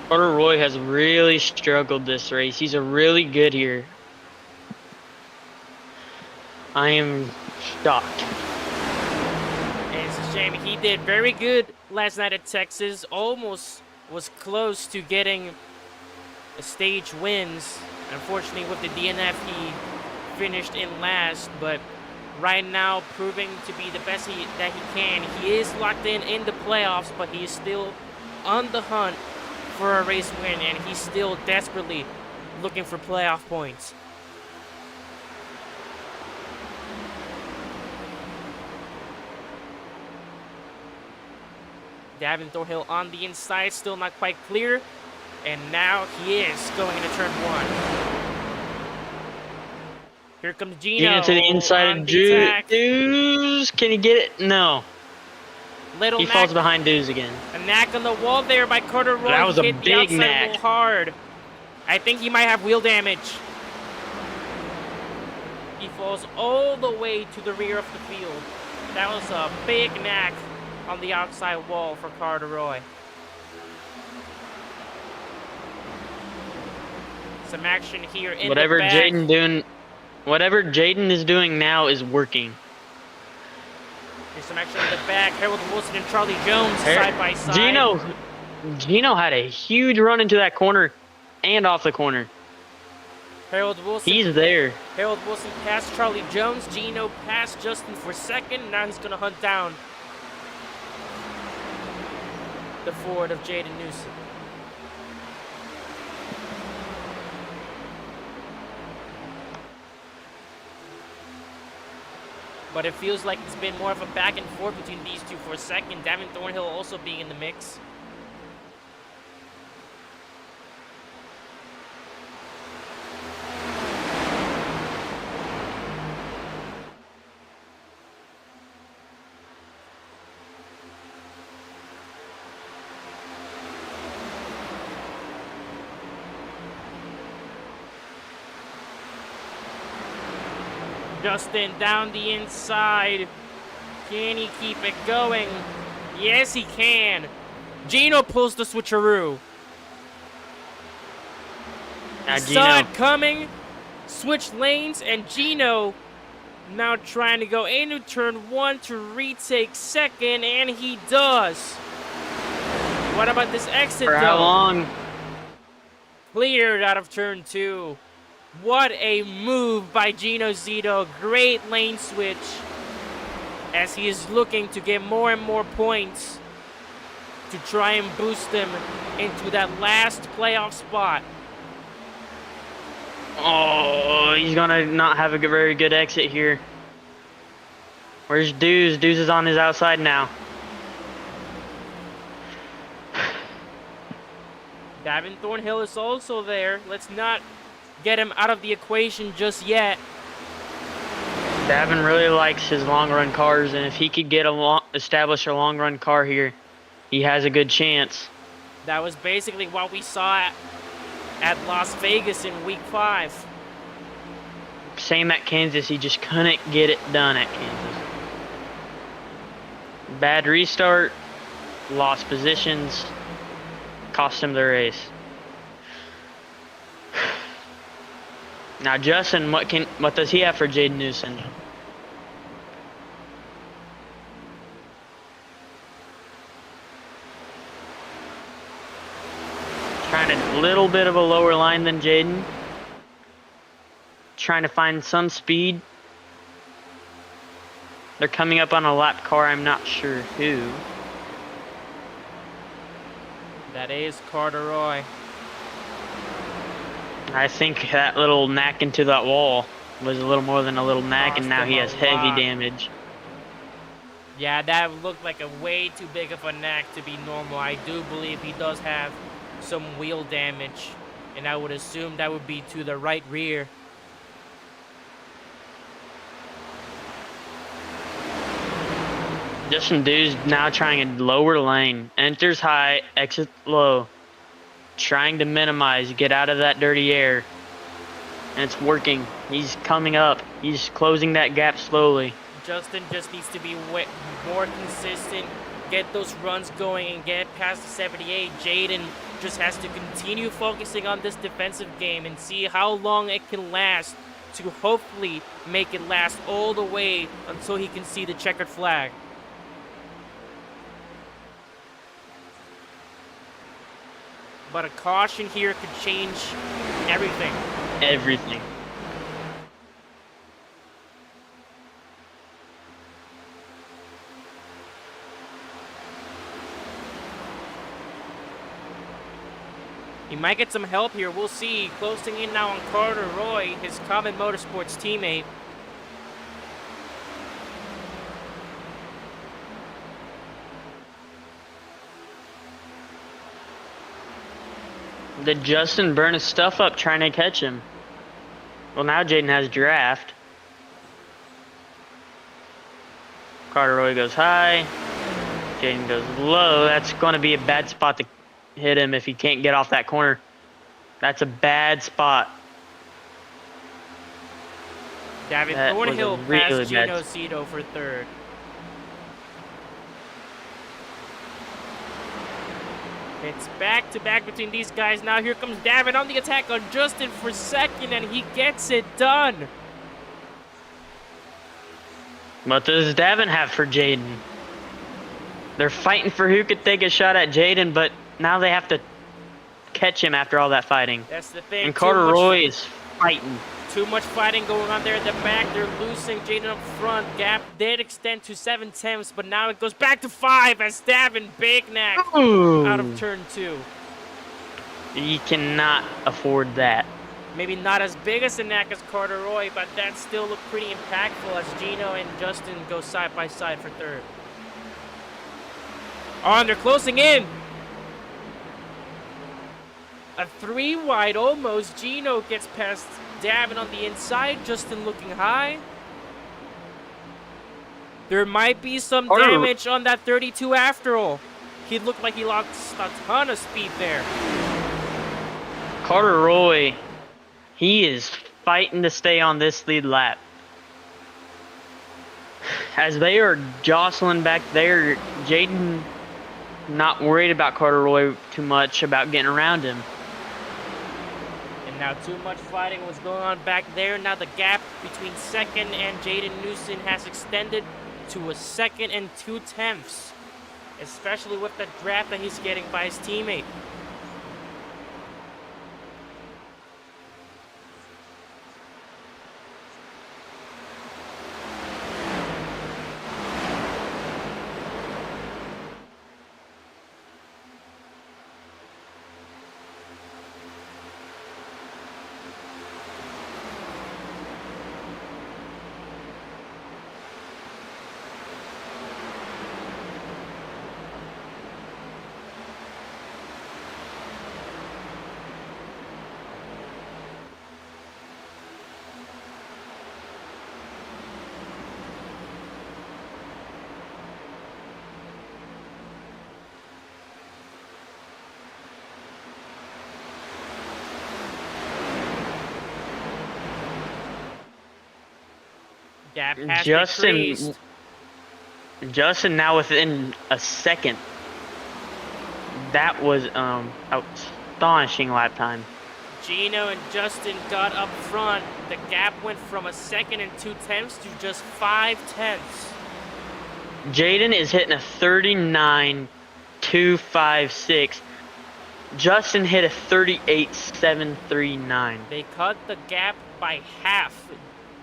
Speaker 7: Carter Roy has really struggled this race. He's a really good here. I am shocked.
Speaker 5: And it's a shame. He did very good last night at Texas. Almost was close to getting a stage wins. Unfortunately, with the DNF, he finished in last. But right now, proving to be the best that he can. He is locked in the playoffs, but he is still on the hunt for a race win, and he's still desperately looking for playoff points. Davin Thornhill on the inside, still not quite clear. And now he is going into turn 1. Here comes Gino.
Speaker 7: Gino to the inside of Dews. Can he get it? No. He falls behind Dews again.
Speaker 5: A knack on the wall there by Carter Roy.
Speaker 7: That was a
Speaker 5: hit
Speaker 7: big
Speaker 5: the outside
Speaker 7: knack.
Speaker 5: wall hard. I think he might have wheel damage. He falls all the way to the rear of the field. That was a big knack on the outside wall for Carter Roy. Some action here in the back.
Speaker 7: Whatever Jaden is doing now is working.
Speaker 5: There's some action in the back. Harold Wilson and Charlie Jones side by side.
Speaker 7: Gino had a huge run into that corner and off the corner.
Speaker 5: Harold Wilson.
Speaker 7: He's there.
Speaker 5: Harold Wilson passed Charlie Jones. Gino passed Justin for second. Now he's going to hunt down the Ford of Jaden Newson. But it feels like it's been more of a back and forth between these two for a second. Davin Thornhill also being in the mix. Justin down the inside. Can he keep it going? Yes, he can. Gino pulls the switcheroo. Saw it coming. Switch lanes, and Gino now trying to go into turn 1 to retake second, and he does. What about this exit,
Speaker 7: For how
Speaker 5: though?
Speaker 7: long?
Speaker 5: Cleared out of turn 2. What a move by Gino Zito. Great lane switch as he is looking to get more and more points to try and boost them into that last playoff spot.
Speaker 7: Oh, he's gonna not have a very good exit here. Where's Deuce? Deuce is on his outside now.
Speaker 5: Davin Thornhill is also there. Let's not get him out of the equation just yet.
Speaker 7: Davin really likes his long run cars, and if he could get establish a long run car here, he has a good chance.
Speaker 5: That was basically what we saw at Las Vegas in week 5.
Speaker 7: Same at Kansas, he just couldn't get it done at Kansas. Bad restart, lost positions, cost him the race. Now Justin, what does he have for Jaden Newsom? Trying a little bit of a lower line than Jaden. Trying to find some speed. They're coming up on a lap car, I'm not sure who.
Speaker 5: That is Carter.
Speaker 7: I think that little knack into that wall was a little more than a little knack, and now he has heavy damage.
Speaker 5: Yeah, that looked like a way too big of a knack to be normal. I do believe he does have some wheel damage, and I would assume that would be to the right rear.
Speaker 7: Justin Dude's now trying a lower lane. Enters high, exits low. Trying to minimize, get out of that dirty air. And it's working. He's coming up. He's closing that gap slowly.
Speaker 5: Justin just needs to be more consistent, get those runs going, and get past the 78. Jaden just has to continue focusing on this defensive game and see how long it can last to hopefully make it last all the way until he can see the checkered flag. But a caution here could change everything.
Speaker 7: Everything.
Speaker 5: He might get some help here. We'll see. Closing in now on Carter Roy, his Common Motorsports teammate.
Speaker 7: Did Justin burn his stuff up trying to catch him? Well, now Jaden has draft. Carter Roy goes high. Jaden goes low. That's going to be a bad spot to hit him if he can't get off that corner. That's a bad spot.
Speaker 5: David
Speaker 7: That was a
Speaker 5: Thornhill
Speaker 7: really
Speaker 5: passed Gino
Speaker 7: bad-
Speaker 5: Cito for third. It's back to back between these guys. Now here comes Davin on the attack on Justin for second, and he gets it done.
Speaker 7: What does Davin have for Jaden? They're fighting for who could take a shot at Jaden, but now they have to catch him after all that fighting.
Speaker 5: That's the thing.
Speaker 7: And Carter Roy is fighting.
Speaker 5: Too much fighting going on there at the back. They're losing Jaden up front. Gap did extend to 7/10, but now it goes back to 5 as Davin big knack out of turn 2.
Speaker 7: You cannot afford that.
Speaker 5: Maybe not as big as a knack as Carter Roy, but that still looked pretty impactful as Gino and Justin go side by side for third. Oh, and they're closing in. A 3 wide almost. Gino gets past Davin on the inside. Justin looking high. There might be some damage on that 32 after all. He looked like he lost a ton of speed there.
Speaker 7: Carter Roy, he is fighting to stay on this lead lap. As they are jostling back there, Jaden not worried about Carter Roy too much about getting around him.
Speaker 5: And now too much fighting was going on back there. Now the gap between second and Jaden Newsom has extended to a 2 2/10. especially with the draft that he's getting by his teammate. Gap has decreased.
Speaker 7: Justin now within a second. That was astonishing lap time.
Speaker 5: Gino and Justin got up front. The gap went from 1 second and 2/10 to just 5/10.
Speaker 7: Jaden is hitting a 39.256. Justin hit a 38.739.
Speaker 5: They cut the gap by half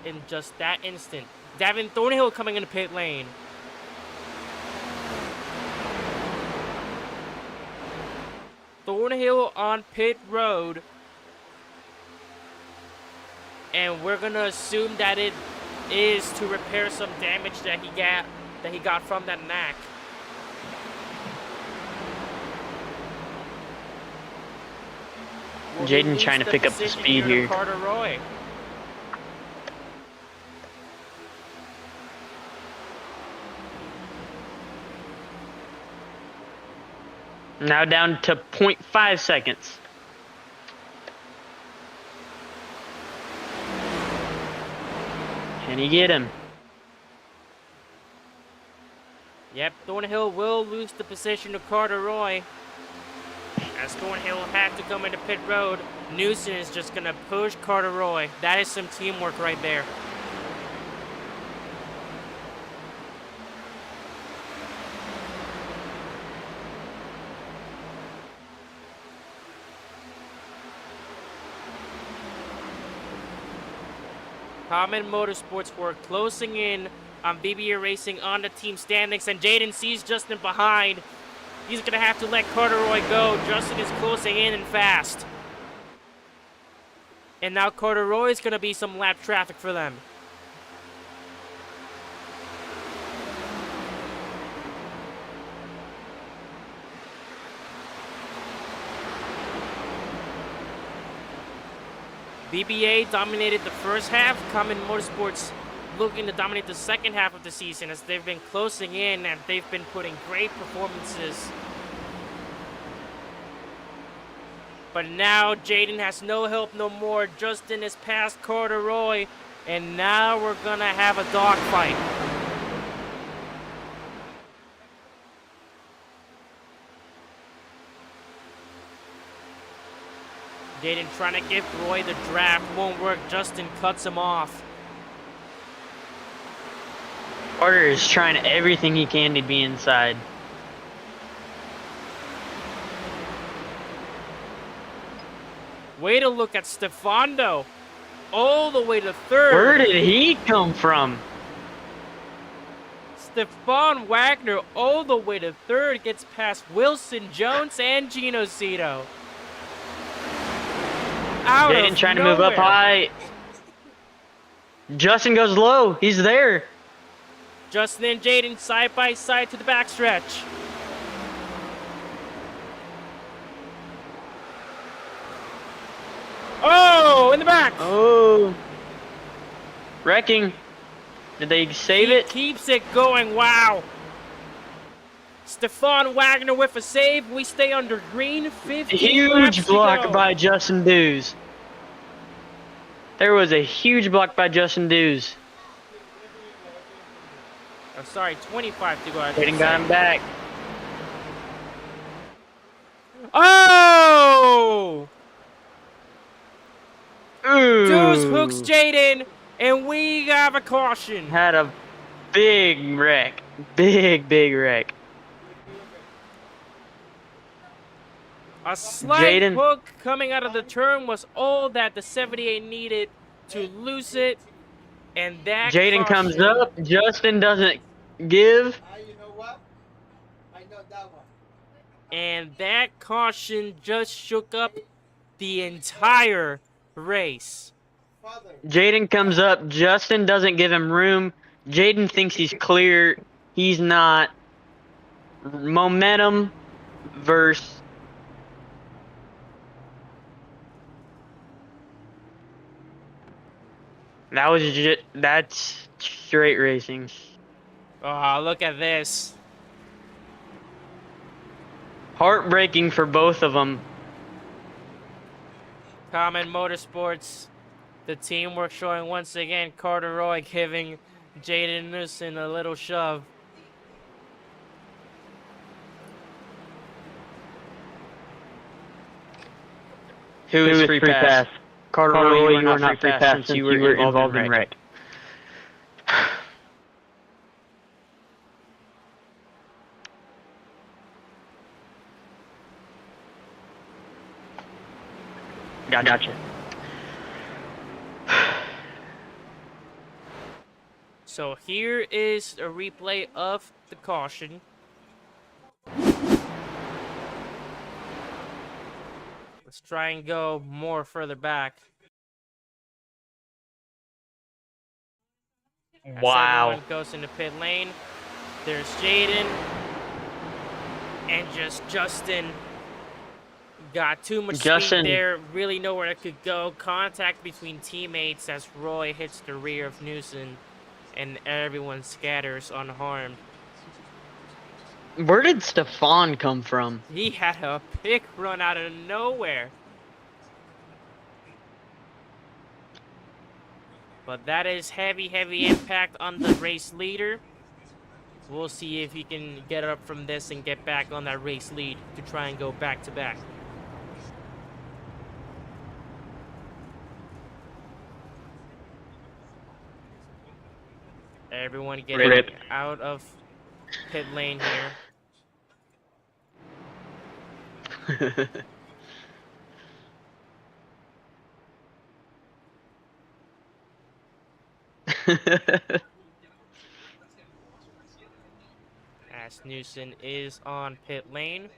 Speaker 5: in just that instant. Davin Thornhill coming into pit lane. Thornhill on pit road. And we're gonna assume that it is to repair some damage that he got from that knack.
Speaker 7: Jaden trying to pick up the speed here.
Speaker 5: Carter Roy.
Speaker 7: Now down to 0.5 seconds. Can he get him?
Speaker 5: Yep, Thornhill will lose the position to Carter Roy. As Thornhill had to come into pit road, Newson is just going to push Carter Roy. That is some teamwork right there. Common Motorsports were closing in on BBA Racing on the team standings, and Jaden sees Justin behind. He's going to have to let Carter Roy go. Justin is closing in and fast. And now Carter Roy is going to be some lap traffic for them. BBA dominated the first half. Common Motorsports looking to dominate the second half of the season as they've been closing in and they've been putting great performances. But now Jaden has no help no more. Justin is past Carter Roy, and now we're gonna have a dogfight. Jaden trying to give Roy the draft, won't work. Justin cuts him off.
Speaker 7: Carter is trying everything he can to be inside.
Speaker 5: Way to look at Stefano. All the way to third.
Speaker 7: Where did he come from?
Speaker 5: Stefan Wagner all the way to third. Gets past Wilson Jones and Gino Zito.
Speaker 7: Jaden trying to move up high. Justin goes low. He's there.
Speaker 5: Justin and Jaden side by side to the backstretch. Oh, in the back.
Speaker 7: Oh. Wrecking. Did they save it?
Speaker 5: Keeps it going. Wow. Stefan Wagner with a save. We stay under green. 15
Speaker 7: Huge block by Justin Dews. There was a huge block by Justin Dews.
Speaker 5: I'm sorry, 25 to go.
Speaker 7: Jaden got him back.
Speaker 5: Oh!
Speaker 7: Ooh.
Speaker 5: Dews hooks Jaden, and we have a caution.
Speaker 7: Had a big wreck. Big wreck.
Speaker 5: A slight
Speaker 7: Jaden.
Speaker 5: hook coming out of the turn was all that the 78 needed to lose it. And that
Speaker 7: Jaden comes
Speaker 5: caution,
Speaker 7: up. Justin doesn't give.
Speaker 5: and that caution just shook up the entire race.
Speaker 7: Jaden comes up. Justin doesn't give him room. Jaden thinks he's clear. He's not. Momentum versus. That's straight racing.
Speaker 5: Oh, look at this.
Speaker 7: Heartbreaking for both of them.
Speaker 5: Common Motorsports, the teamwork showing once again. Carter Roy giving Jaden Newson a little shove.
Speaker 7: Who is free pass? Carter Roy, you were not free pass since you were involved in wreck. Gotcha.
Speaker 5: So here is a replay of the caution. Let's try and go more further back. As
Speaker 7: Wow.
Speaker 5: everyone goes into pit lane. There's Jaden. And just Justin got too much
Speaker 7: Justin.
Speaker 5: speed there. Really nowhere it could go. Contact between teammates as Roy hits the rear of Newson. And everyone scatters unharmed.
Speaker 7: Where did Stefan come from?
Speaker 5: He had a pick run out of nowhere. But that is heavy impact on the race leader. We'll see if he can get up from this and get back on that race lead to try and go back to back. Everyone getting out of pit lane here. As Newson is on pit lane.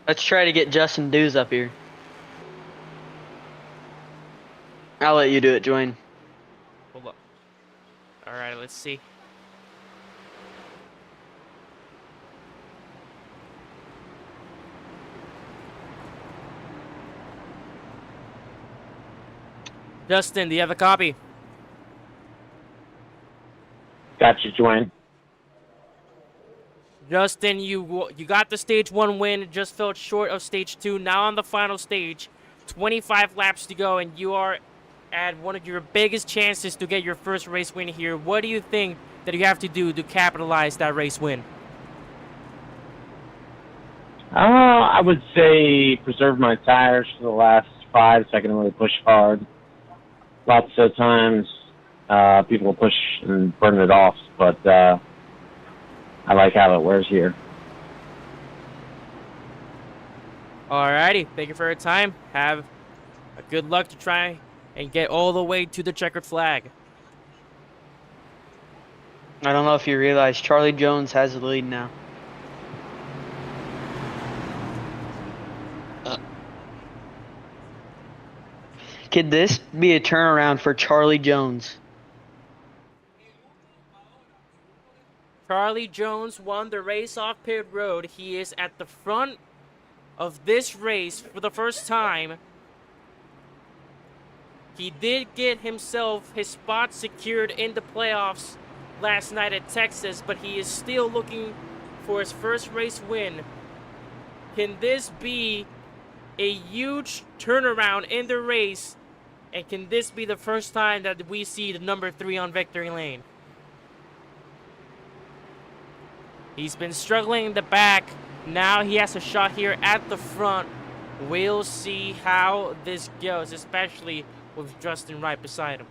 Speaker 7: Let's try to get Justin Dews up here. I'll let you do it, Join.
Speaker 5: Hold up. Alright, let's see. Justin, do you have a copy?
Speaker 6: Gotcha, Dwayne.
Speaker 5: Justin, you got the stage 1 win, just fell short of stage 2. Now on the final stage, 25 laps to go, and you are at one of your biggest chances to get your first race win here. What do you think that you have to do to capitalize that race win?
Speaker 6: I would say preserve my tires for the last 5 so I can really push hard. Lots of times people will push and burn it off, but I like how it wears here.
Speaker 5: Alrighty, thank you for your time. Have a good luck to try and get all the way to the checkered flag.
Speaker 7: I don't know if you realize Charlie Jones has the lead now. Could this be a turnaround for Charlie Jones?
Speaker 5: Charlie Jones won the race off pit road. He is at the front of this race for the first time. He did get himself his spot secured in the playoffs last night at Texas, but he is still looking for his first race win. Can this be a huge turnaround in the race? And can this be the first time that we see the number 3 on victory lane? He's been struggling in the back. Now he has a shot here at the front. We'll see how this goes, especially with Justin right beside him.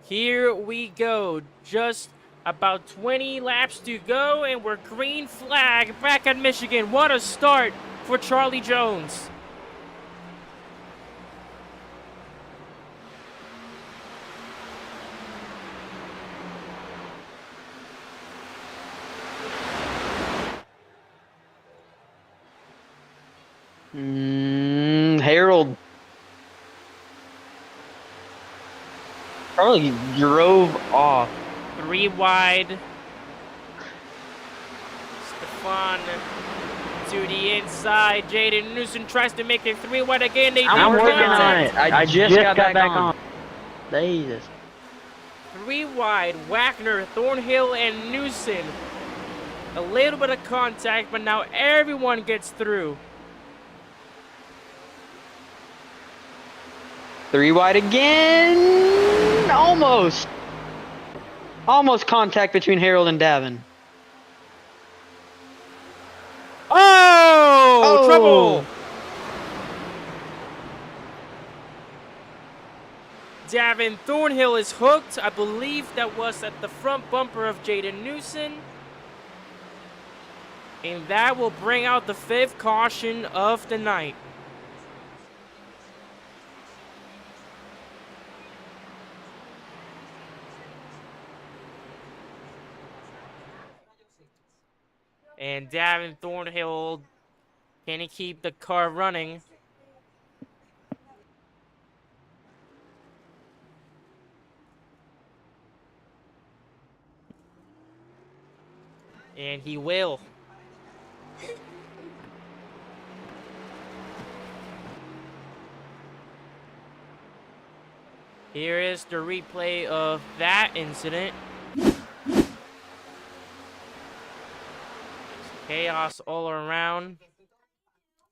Speaker 5: Here we go. Just about 20 laps to go, and we're green flag back at Michigan. What a start for Charlie Jones.
Speaker 7: Harold. Charlie drove off.
Speaker 5: 3 wide. Stefan to the inside. Jaden Newsom tries to make it 3 wide again. They
Speaker 7: I'm
Speaker 5: do
Speaker 7: working on
Speaker 5: contact.
Speaker 7: it. I just got back on. Jesus.
Speaker 5: 3 wide. Wagner, Thornhill, and Newsom. A little bit of contact, but now everyone gets through.
Speaker 7: 3 wide again. Almost. Almost contact between Harold and Davin.
Speaker 5: Oh! Trouble! Davin Thornhill is hooked. I believe that was at the front bumper of Jaden Newsom. And that will bring out the 5th caution of the night. And Davin Thornhill, can he keep the car running? And he will. Here is the replay of that incident. Chaos all around.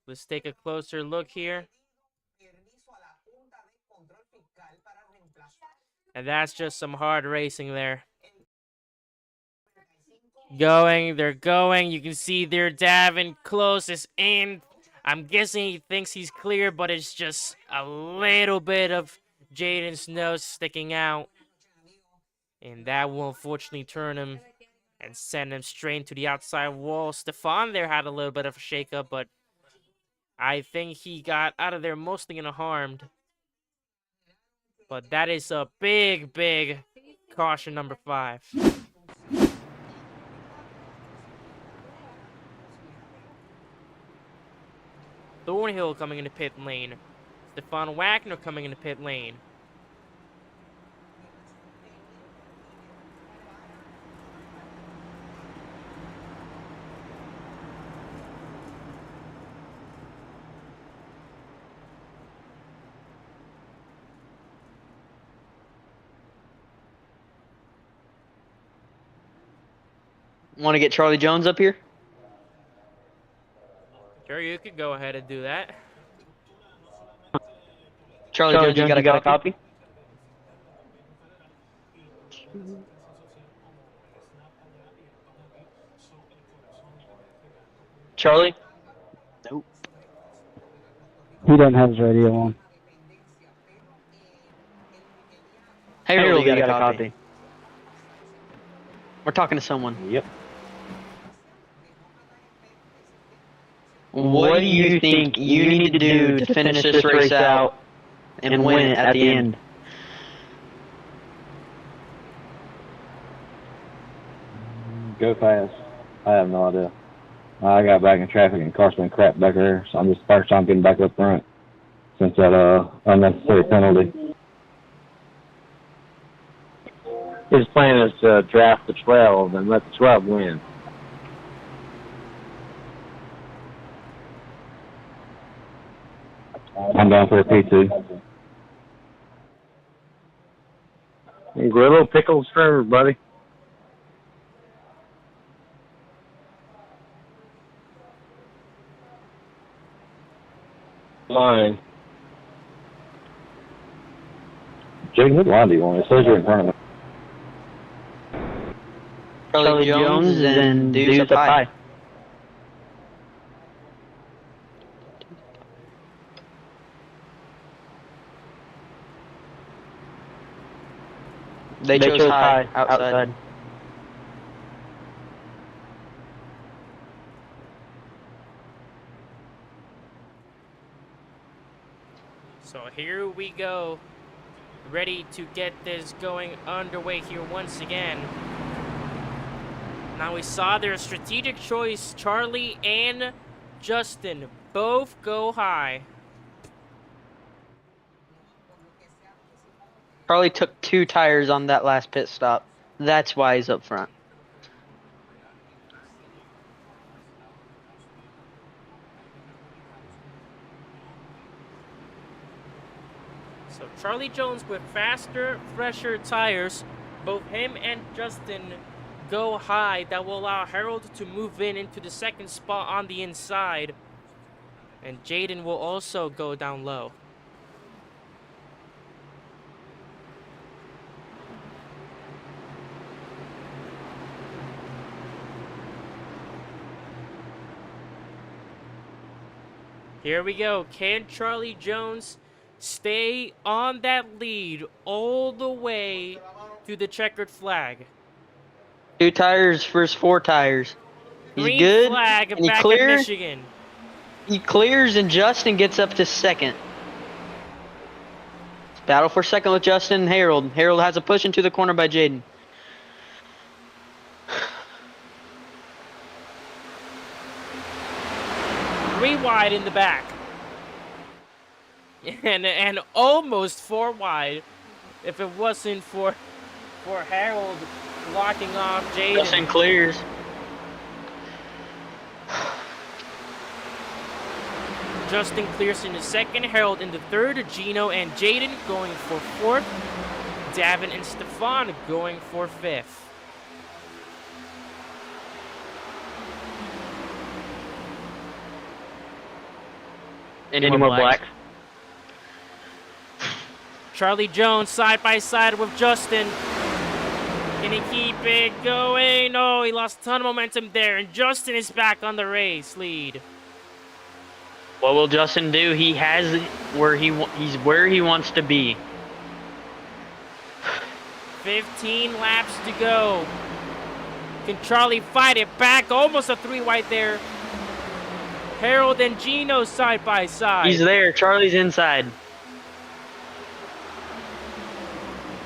Speaker 5: Let's take a closer look here. And that's just some hard racing there. They're going. You can see there Davin closest in. I'm guessing he thinks he's clear, but it's just a little bit of Jaden's nose sticking out. And that will unfortunately turn him and send him straight to the outside wall. Stefan there had a little bit of a shakeup, but I think he got out of there mostly unharmed. But that is a big, big caution number 5. Thornhill coming into pit lane. Stefan Wagner coming into pit lane.
Speaker 7: Want to get Charlie Jones up here?
Speaker 5: Sure, you could go ahead and do that.
Speaker 7: Charlie Jones, you got a copy? Charlie? Nope.
Speaker 2: He doesn't have his radio on.
Speaker 7: Harold, you got a copy. We're talking to someone.
Speaker 6: Yep.
Speaker 7: What do you think you need to do to finish this race out and win it at the end?
Speaker 6: Go fast. I have no idea. I got back in traffic and car's been crap back there, so I'm just first time getting back up front since that unnecessary penalty. His plan is to draft the 12 and let the 12 win. I'm down for a P2. Little pickles for everybody. Line. Jaden, what line do you want? It says you're in front of me.
Speaker 7: Charlie Jones and Deuce up high. They chose high outside.
Speaker 5: So here we go. Ready to get this going underway here once again. Now we saw their strategic choice. Charlie and Justin both go high.
Speaker 7: Charlie took 2 tires on that last pit stop. That's why he's up front.
Speaker 5: So Charlie Jones with faster, fresher tires. Both him and Justin go high. That will allow Harold to move into the second spot on the inside. And Jaden will also go down low. Here we go. Can Charlie Jones stay on that lead all the way to the checkered flag?
Speaker 7: 2 tires versus 4 tires. He's
Speaker 5: Green
Speaker 7: good.
Speaker 5: flag
Speaker 7: and he
Speaker 5: back in
Speaker 7: clears.
Speaker 5: Michigan.
Speaker 7: He clears, and Justin gets up to second. Battle for second with Justin and Harold. Harold has a push into the corner by Jaden.
Speaker 5: 3 wide in the back. And almost 4 wide if it wasn't for Harold blocking off Jaden.
Speaker 7: Justin clears.
Speaker 5: Justin clears in the second, Harold in the third, Gino and Jaden going for fourth, Davin and Stefan going for fifth.
Speaker 7: Any more blacks?
Speaker 5: Charlie Jones side by side with Justin. Can he keep it going? No, he lost a ton of momentum there, and Justin is back on the race lead.
Speaker 7: What will Justin do? He has he's where he wants to be.
Speaker 5: 15 laps to go. Can Charlie fight it back? Almost a 3 wide there. Harold and Gino side by side.
Speaker 7: He's there. Charlie's inside.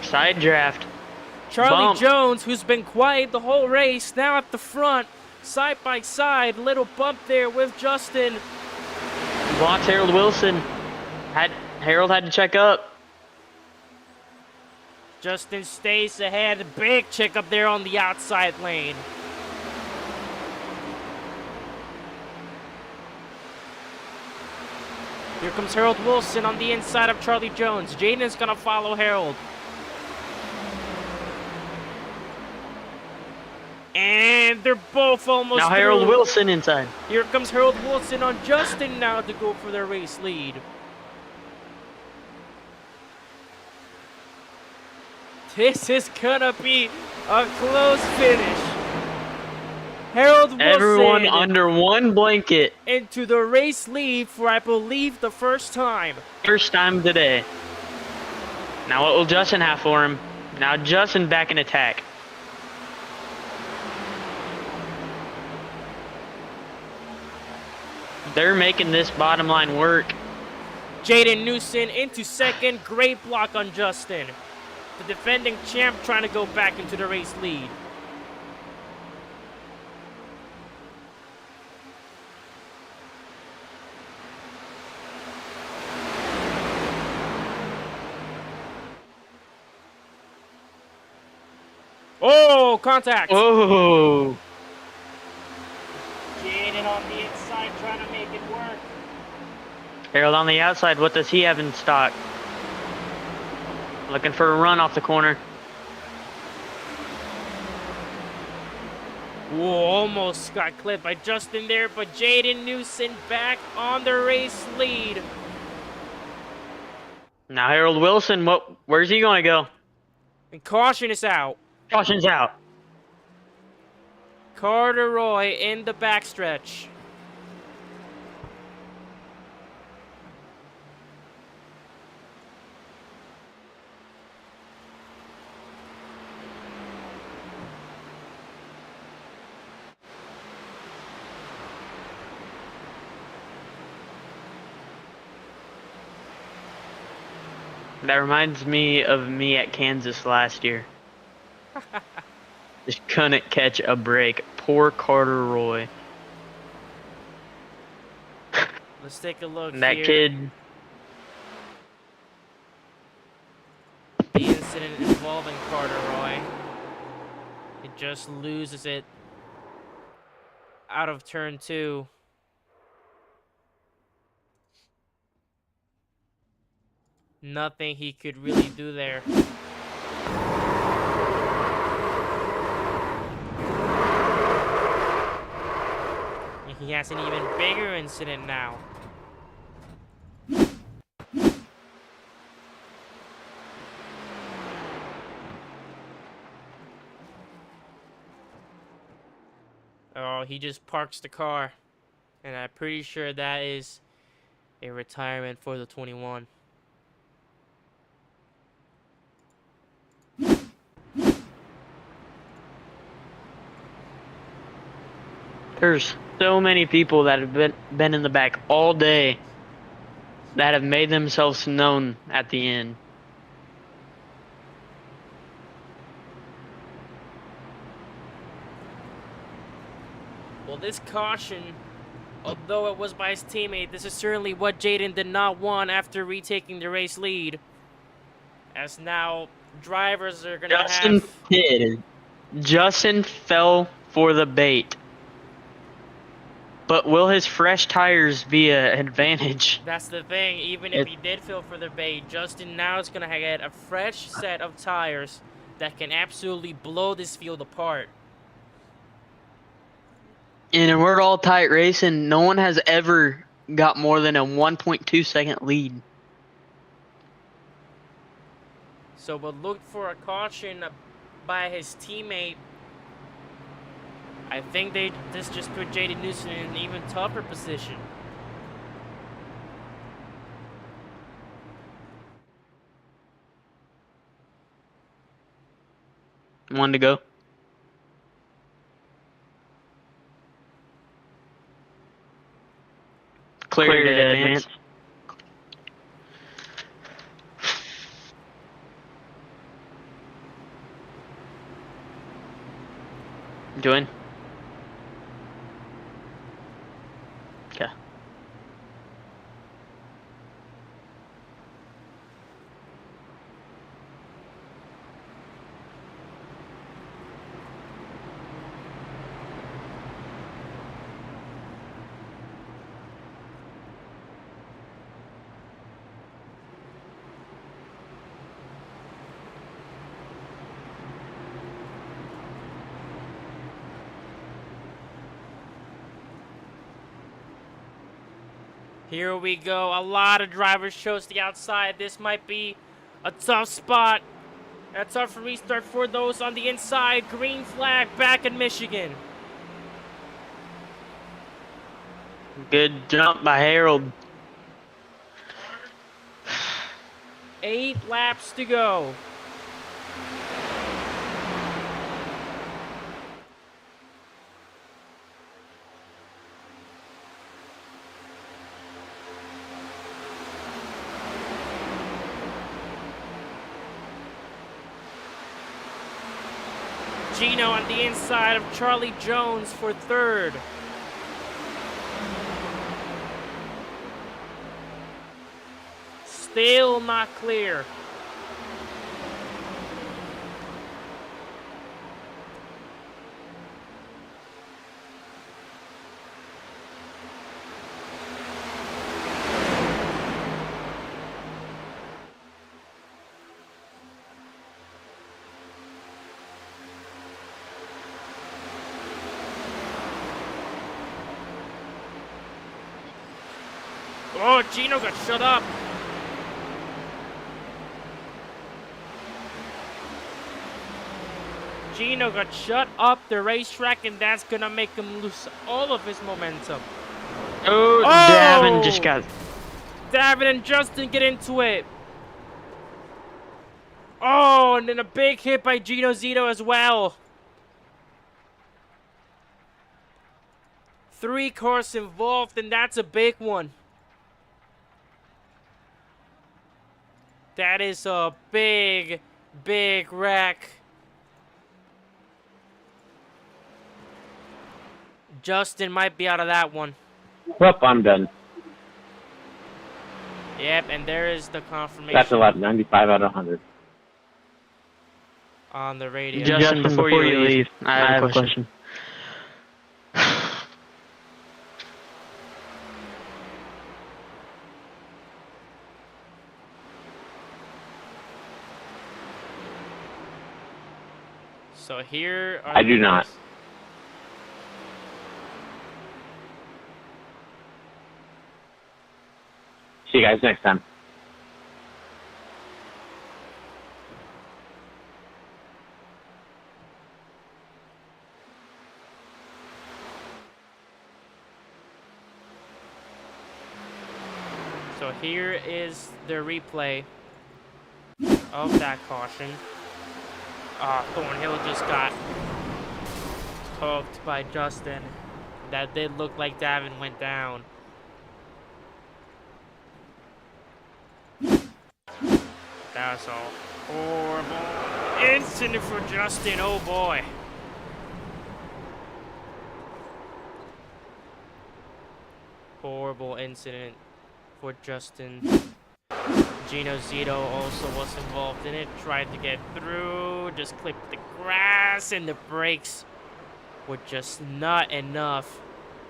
Speaker 7: Side draft.
Speaker 5: Charlie
Speaker 7: Bump.
Speaker 5: Jones, who's been quiet the whole race, now at the front, side by side. Little bump there with Justin.
Speaker 7: Blocks Harold Wilson. Harold had to check up.
Speaker 5: Justin stays ahead. Big check up there on the outside lane. Here comes Harold Wilson on the inside of Charlie Jones. Jaden's gonna follow Harold. And they're both almost
Speaker 7: Now Harold
Speaker 5: through.
Speaker 7: Wilson inside.
Speaker 5: Here comes Harold Wilson on Justin now to go for their race lead. This is gonna be a close finish. Harold Wilson
Speaker 7: Everyone under one blanket.
Speaker 5: into the race lead for, I believe, the first time.
Speaker 7: First time today. Now what will Justin have for him? Now Justin back in attack. They're making this bottom line work.
Speaker 5: Jaden Newson into second. Great block on Justin. The defending champ trying to go back into the race lead. Oh, contact.
Speaker 7: Oh.
Speaker 5: Jaden on the inside trying to make it work.
Speaker 7: Harold on the outside. What does he have in stock? Looking for a run off the corner.
Speaker 5: Whoa, almost got clipped by Justin there, but Jaden Newson back on the race lead.
Speaker 7: Now Harold Wilson, where's he going to go?
Speaker 5: And caution is out.
Speaker 7: Caution's out.
Speaker 5: Carter Roy in the backstretch.
Speaker 7: That reminds me of me at Kansas last year. Just couldn't catch a break. Poor Carter Roy.
Speaker 5: Let's take a look
Speaker 7: That
Speaker 5: here.
Speaker 7: kid.
Speaker 5: The incident involving Carter Roy. It just loses it out of turn 2. Nothing he could really do there. And he has an even bigger incident now. Oh, he just parks the car. And I'm pretty sure that is a retirement for the 21.
Speaker 7: There's so many people that have been in the back all day that have made themselves known at the end.
Speaker 5: Well, this caution, although it was by his teammate, this is certainly what Jaden did not want after retaking the race lead. As now, drivers are going to have...
Speaker 7: Justin fell for the bait. But will his fresh tires be an advantage?
Speaker 5: That's the thing. Even if he did feel for the bait, Justin now is going to get a fresh set of tires that can absolutely blow this field apart.
Speaker 7: And we're all tight racing. No one has ever got more than a 1.2 second lead.
Speaker 5: So we'll look for a caution by his teammate. I think this just put Jaden Newsom in an even tougher position.
Speaker 7: One to go. Clear to advance. Join. Okay.
Speaker 5: Here we go. A lot of drivers chose the outside. This might be a tough spot. A tough restart for those on the inside. Green flag back in Michigan.
Speaker 7: Good jump by Harold.
Speaker 5: 8 laps to go. Gino on the inside of Charlie Jones for 3rd. Still not clear. Oh, Gino got shut up. Gino got shut up the racetrack, and that's gonna make him lose all of his momentum.
Speaker 7: Oh, Davin just got...
Speaker 5: Davin and Justin get into it. Oh, and then a big hit by Gino Zito as well. 3 cars involved, and that's a big one. That is a big, big wreck. Justin might be out of that one.
Speaker 6: Well, I'm done.
Speaker 5: Yep, and there is the confirmation
Speaker 6: That's a lap 95 out of 100.
Speaker 5: on the radio.
Speaker 7: Justin, before you leave, I have a question.
Speaker 5: So here are
Speaker 6: I do not. See you guys next time.
Speaker 5: So here is the replay of that caution. Thornhill just got hooked by Justin. That did look like Davin went down. That's a horrible incident for Justin, oh boy. Horrible incident for Justin. Gino Zito also was involved in it, tried to get through, just clipped the grass, and the brakes were just not enough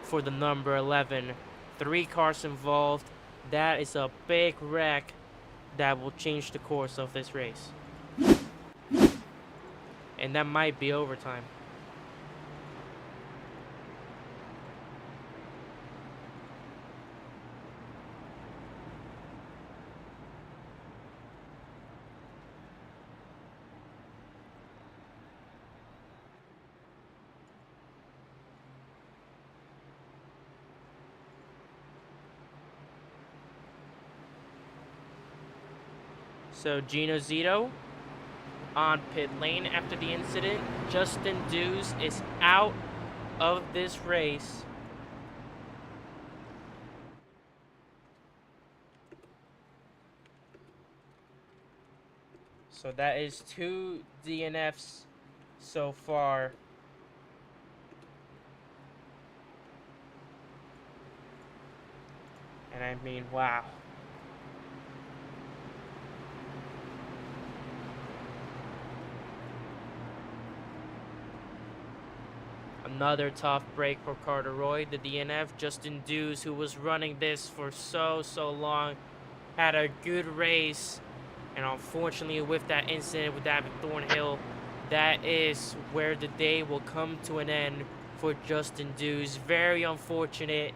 Speaker 5: for the number 11. 3 cars involved. That is a big wreck that will change the course of this race. And that might be overtime. So Gino Zito on pit lane after the incident. Justin Dews is out of this race. So that is 2 DNFs so far. And I mean, wow. Another tough break for Carter Roy, the DNF. Justin Dews, who was running this for so long, had a good race. And unfortunately, with that incident with David Thornhill, that is where the day will come to an end for Justin Dews. Very unfortunate.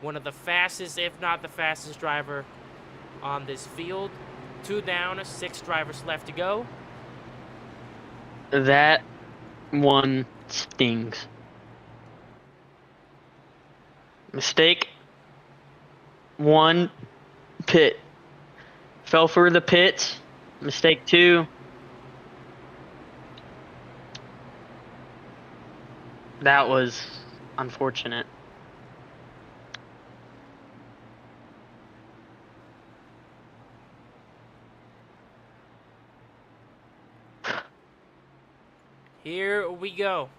Speaker 5: One of the fastest, if not the fastest driver on this field. 2 down, 6 drivers left to go.
Speaker 7: That one stings. Mistake 1, pit. Fell for the pits. Mistake 2. That was unfortunate.
Speaker 5: Here we go.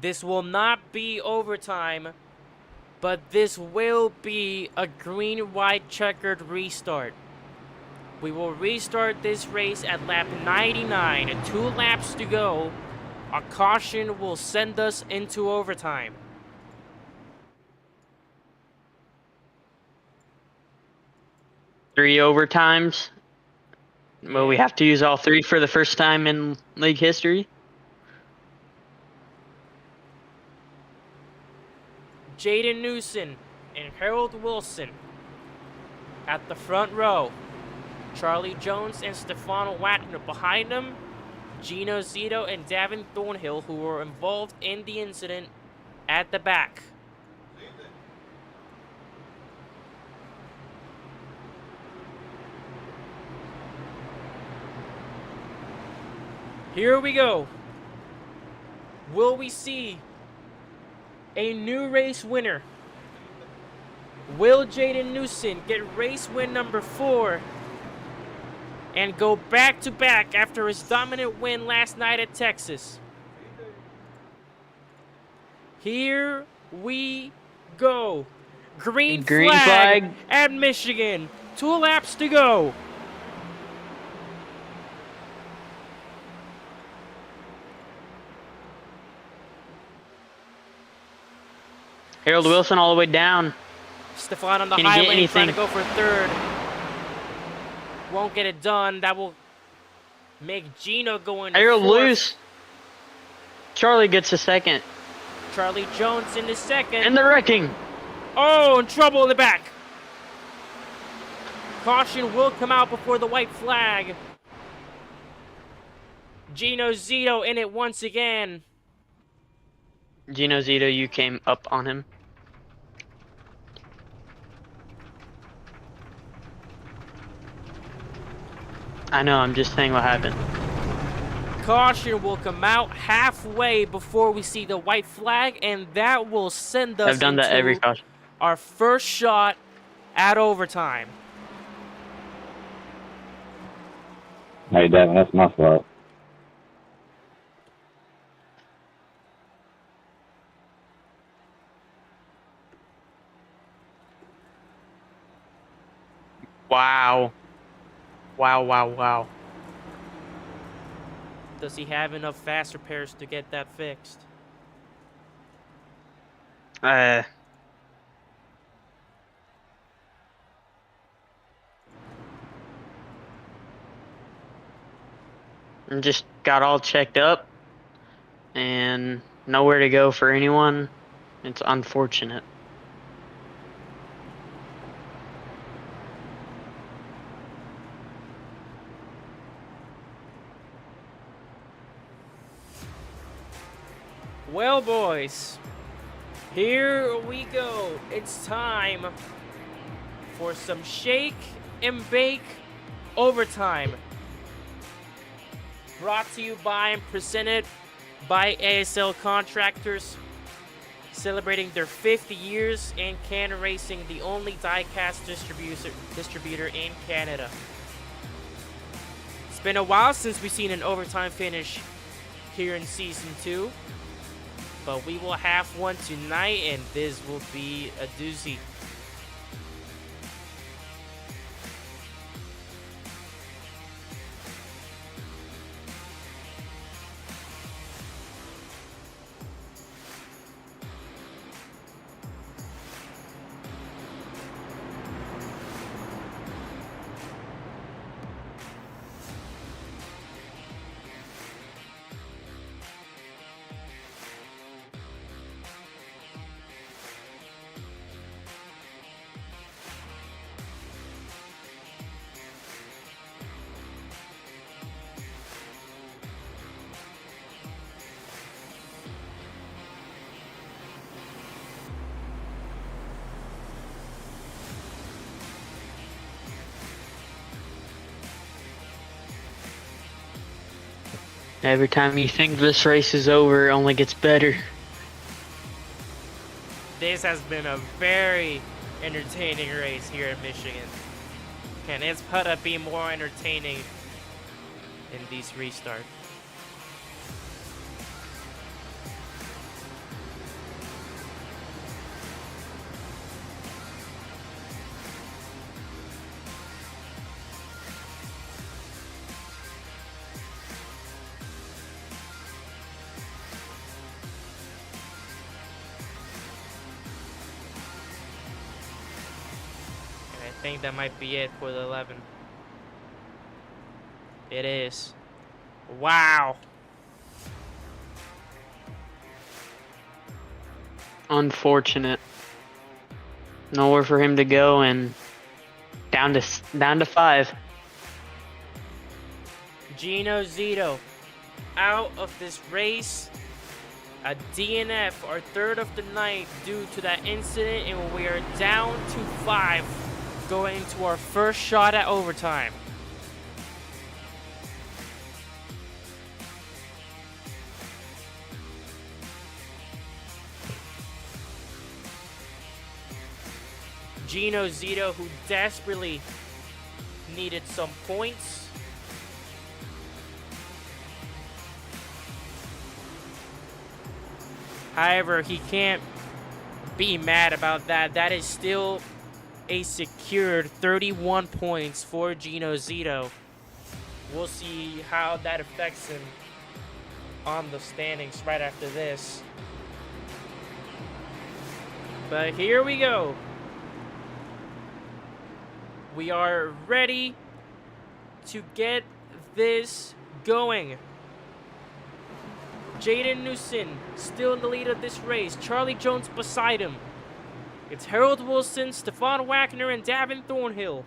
Speaker 5: This will not be overtime, but this will be a green-white checkered restart. We will restart this race at lap 99. 2 laps to go. A caution will send us into overtime.
Speaker 7: Three overtimes. Will we have to use all 3 for the first time in league history?
Speaker 5: Jaden Newson and Harold Wilson at the front row. Charlie Jones and Stefano Wagner behind them. Gino Zito and Davin Thornhill, who were involved in the incident, at the back. Here we go. Will we see a new race winner? Will Jaden Newson get race win number 4 and go back-to-back after his dominant win last night at Texas. Here we go. Green flag at Michigan. 2 laps to go.
Speaker 7: Harold Wilson all the way down.
Speaker 5: Stefan on the
Speaker 7: Can he
Speaker 5: high
Speaker 7: get
Speaker 5: lane trying to
Speaker 7: anything?
Speaker 5: go for third. Won't get it done. That will make Gino go into
Speaker 7: Harold
Speaker 5: fourth.
Speaker 7: loose. Charlie gets a second.
Speaker 5: Charlie Jones in the second.
Speaker 7: And the wrecking.
Speaker 5: Oh, in trouble in the back. Caution will come out before the white flag. Gino Zito in it once again.
Speaker 7: Gino Zito, you came up on him. I know, I'm just saying what happened.
Speaker 5: Caution will come out halfway before we see the white flag, and that will send us
Speaker 7: I've done that every caution.
Speaker 5: our first shot at overtime.
Speaker 6: Hey, Devin, that's my fault.
Speaker 7: Wow. Wow.
Speaker 5: Does he have enough fast repairs to get that fixed?
Speaker 7: Just got all checked up and nowhere to go for anyone. It's unfortunate.
Speaker 5: Well, boys, here we go. It's time for some shake and bake overtime. Brought to you by and presented by ASL Contractors, celebrating their 50 years in can racing, the only die-cast distributor in Canada. It's been a while since we've seen an overtime finish here in Season 2, but we will have one tonight, and this will be a doozy.
Speaker 7: Every time you think this race is over, it only gets better.
Speaker 5: This has been a very entertaining race here in Michigan. Can its putt be more entertaining in these restarts? I think that might be it for the 11. It is. Wow.
Speaker 7: Unfortunate. Nowhere for him to go, and down to 5.
Speaker 5: Gino Zito out of this race. A DNF, our third of the night, due to that incident, and we are down to 5 going into our first shot at overtime. Gino Zito, who desperately needed some points However, he can't be mad about that. That is still a secured 31 points for Gino Zito. We'll see how that affects him on the standings right after this. But here we go. We are ready to get this going. Jaden Newson still in the lead of this race. Charlie Jones beside him. It's Harold Wilson, Stefan Wagner, and Davin Thornhill.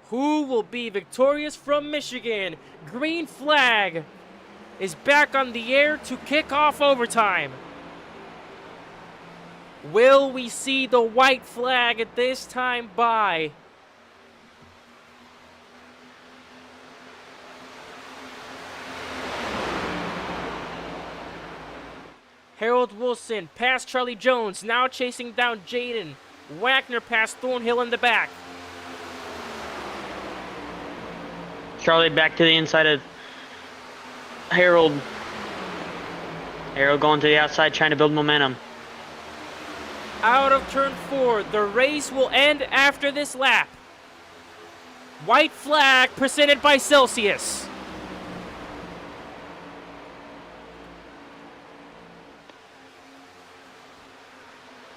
Speaker 5: Who will be victorious from Michigan? Green flag is back on the air to kick off overtime. Will we see the white flag at this time by? Harold Wilson past Charlie Jones, now chasing down Jaden. Wagner past Thornhill in the back.
Speaker 7: Charlie back to the inside of Harold. Harold going to the outside, trying to build momentum.
Speaker 5: Out of turn 4, the race will end after this lap. White flag presented by Celsius.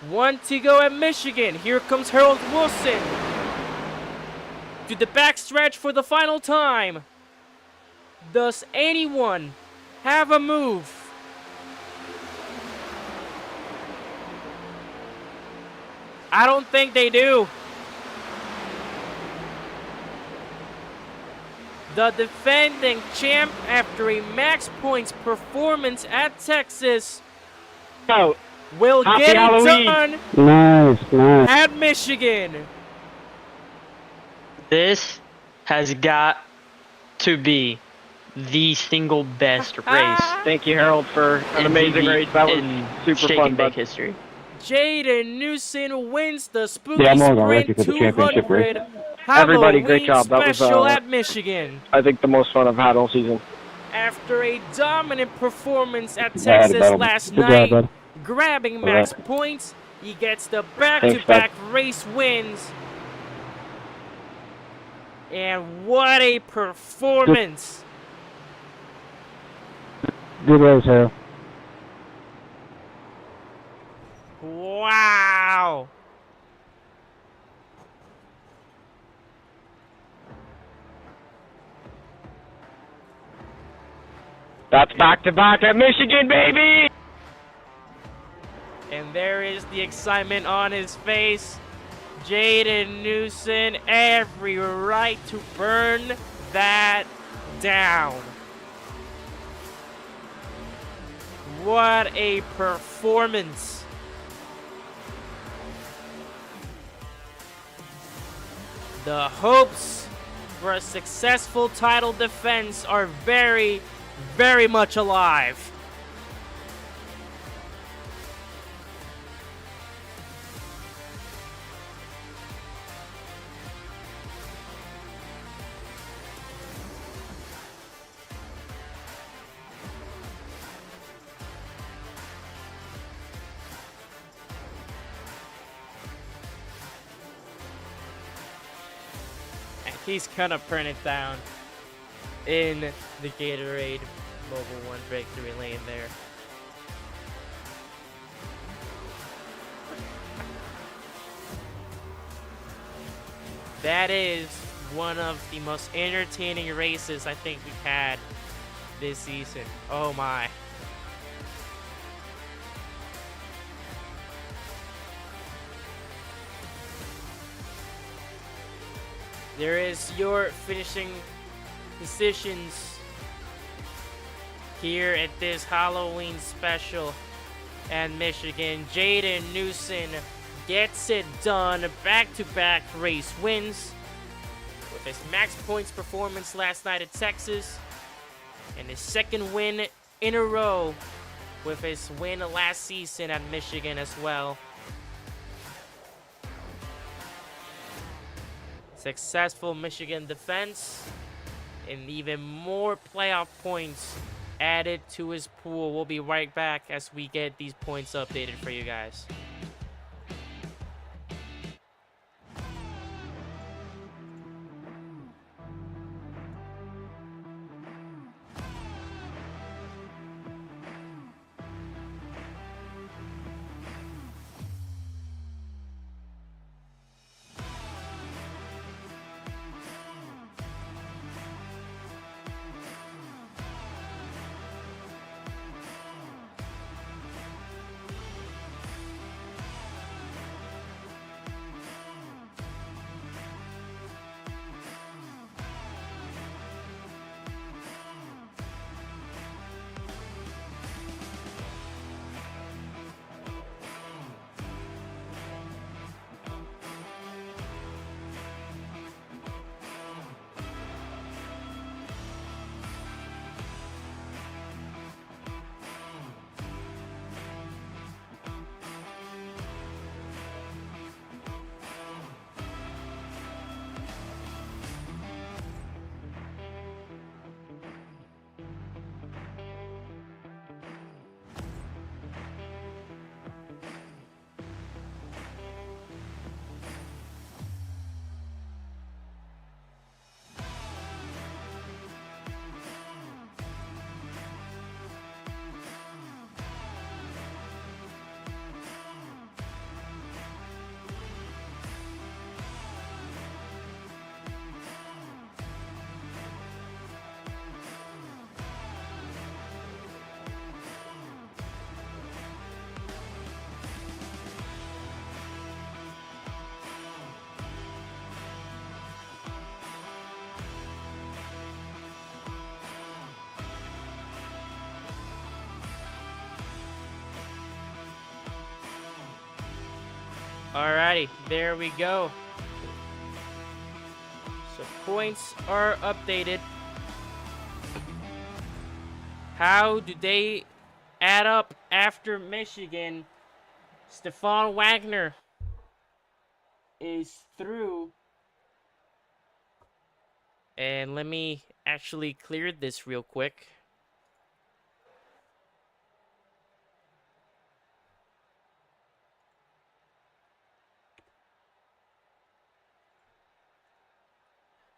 Speaker 5: One to go at Michigan. Here comes Harold Wilson. To the backstretch for the final time. Does anyone have a move? I don't think they do. The defending champ, after a max points performance at Texas,
Speaker 2: Out.
Speaker 5: will
Speaker 2: Happy
Speaker 5: get
Speaker 2: Halloween.
Speaker 5: it done
Speaker 2: Nice.
Speaker 5: at Michigan.
Speaker 7: This has got to be the single best race
Speaker 2: Thank you, Harold, for an
Speaker 7: in
Speaker 2: amazing
Speaker 7: TV
Speaker 2: race. That was
Speaker 7: in
Speaker 2: super
Speaker 7: Shake
Speaker 2: fun,
Speaker 7: and Bake
Speaker 2: bud.
Speaker 7: history.
Speaker 5: Jaden Newson wins the Spooky
Speaker 2: Yeah, I'm on
Speaker 5: Sprint
Speaker 2: already for the championship race.
Speaker 5: 200
Speaker 2: Everybody, great
Speaker 5: Halloween
Speaker 2: job. That was,
Speaker 5: special at Michigan.
Speaker 2: I think the most fun I've had all season.
Speaker 5: After a dominant performance at
Speaker 2: Yeah,
Speaker 5: Texas
Speaker 2: that'll-
Speaker 5: last
Speaker 2: good job,
Speaker 5: night,
Speaker 2: bud.
Speaker 5: grabbing
Speaker 2: All
Speaker 5: max
Speaker 2: right.
Speaker 5: points, he gets the
Speaker 2: Thanks,
Speaker 5: back-to-back race wins. And what a performance!
Speaker 2: Good race, Harold.
Speaker 5: Wow!
Speaker 2: That's back-to-back at Michigan, baby!
Speaker 5: And there is the excitement on his face. Jaden Newson, every right to burn that down. What a performance. The hopes for a successful title defense are very, very much alive. He's gonna burn it down in the Gatorade Mobile 1 victory lane there. That is one of the most entertaining races I think we've had this season. Oh my. There is your finishing positions here at this Halloween special at Michigan. Jaden Newson gets it done. Back-to-back race wins with his max points performance last night at Texas and his second win in a row with his win last season at Michigan as well. Successful Michigan defense and even more playoff points added to his pool. We'll be right back as we get these points updated for you guys. Alrighty, there we go. So points are updated. How do they add up after Michigan? Stefan Wagner is through. And let me actually clear this real quick.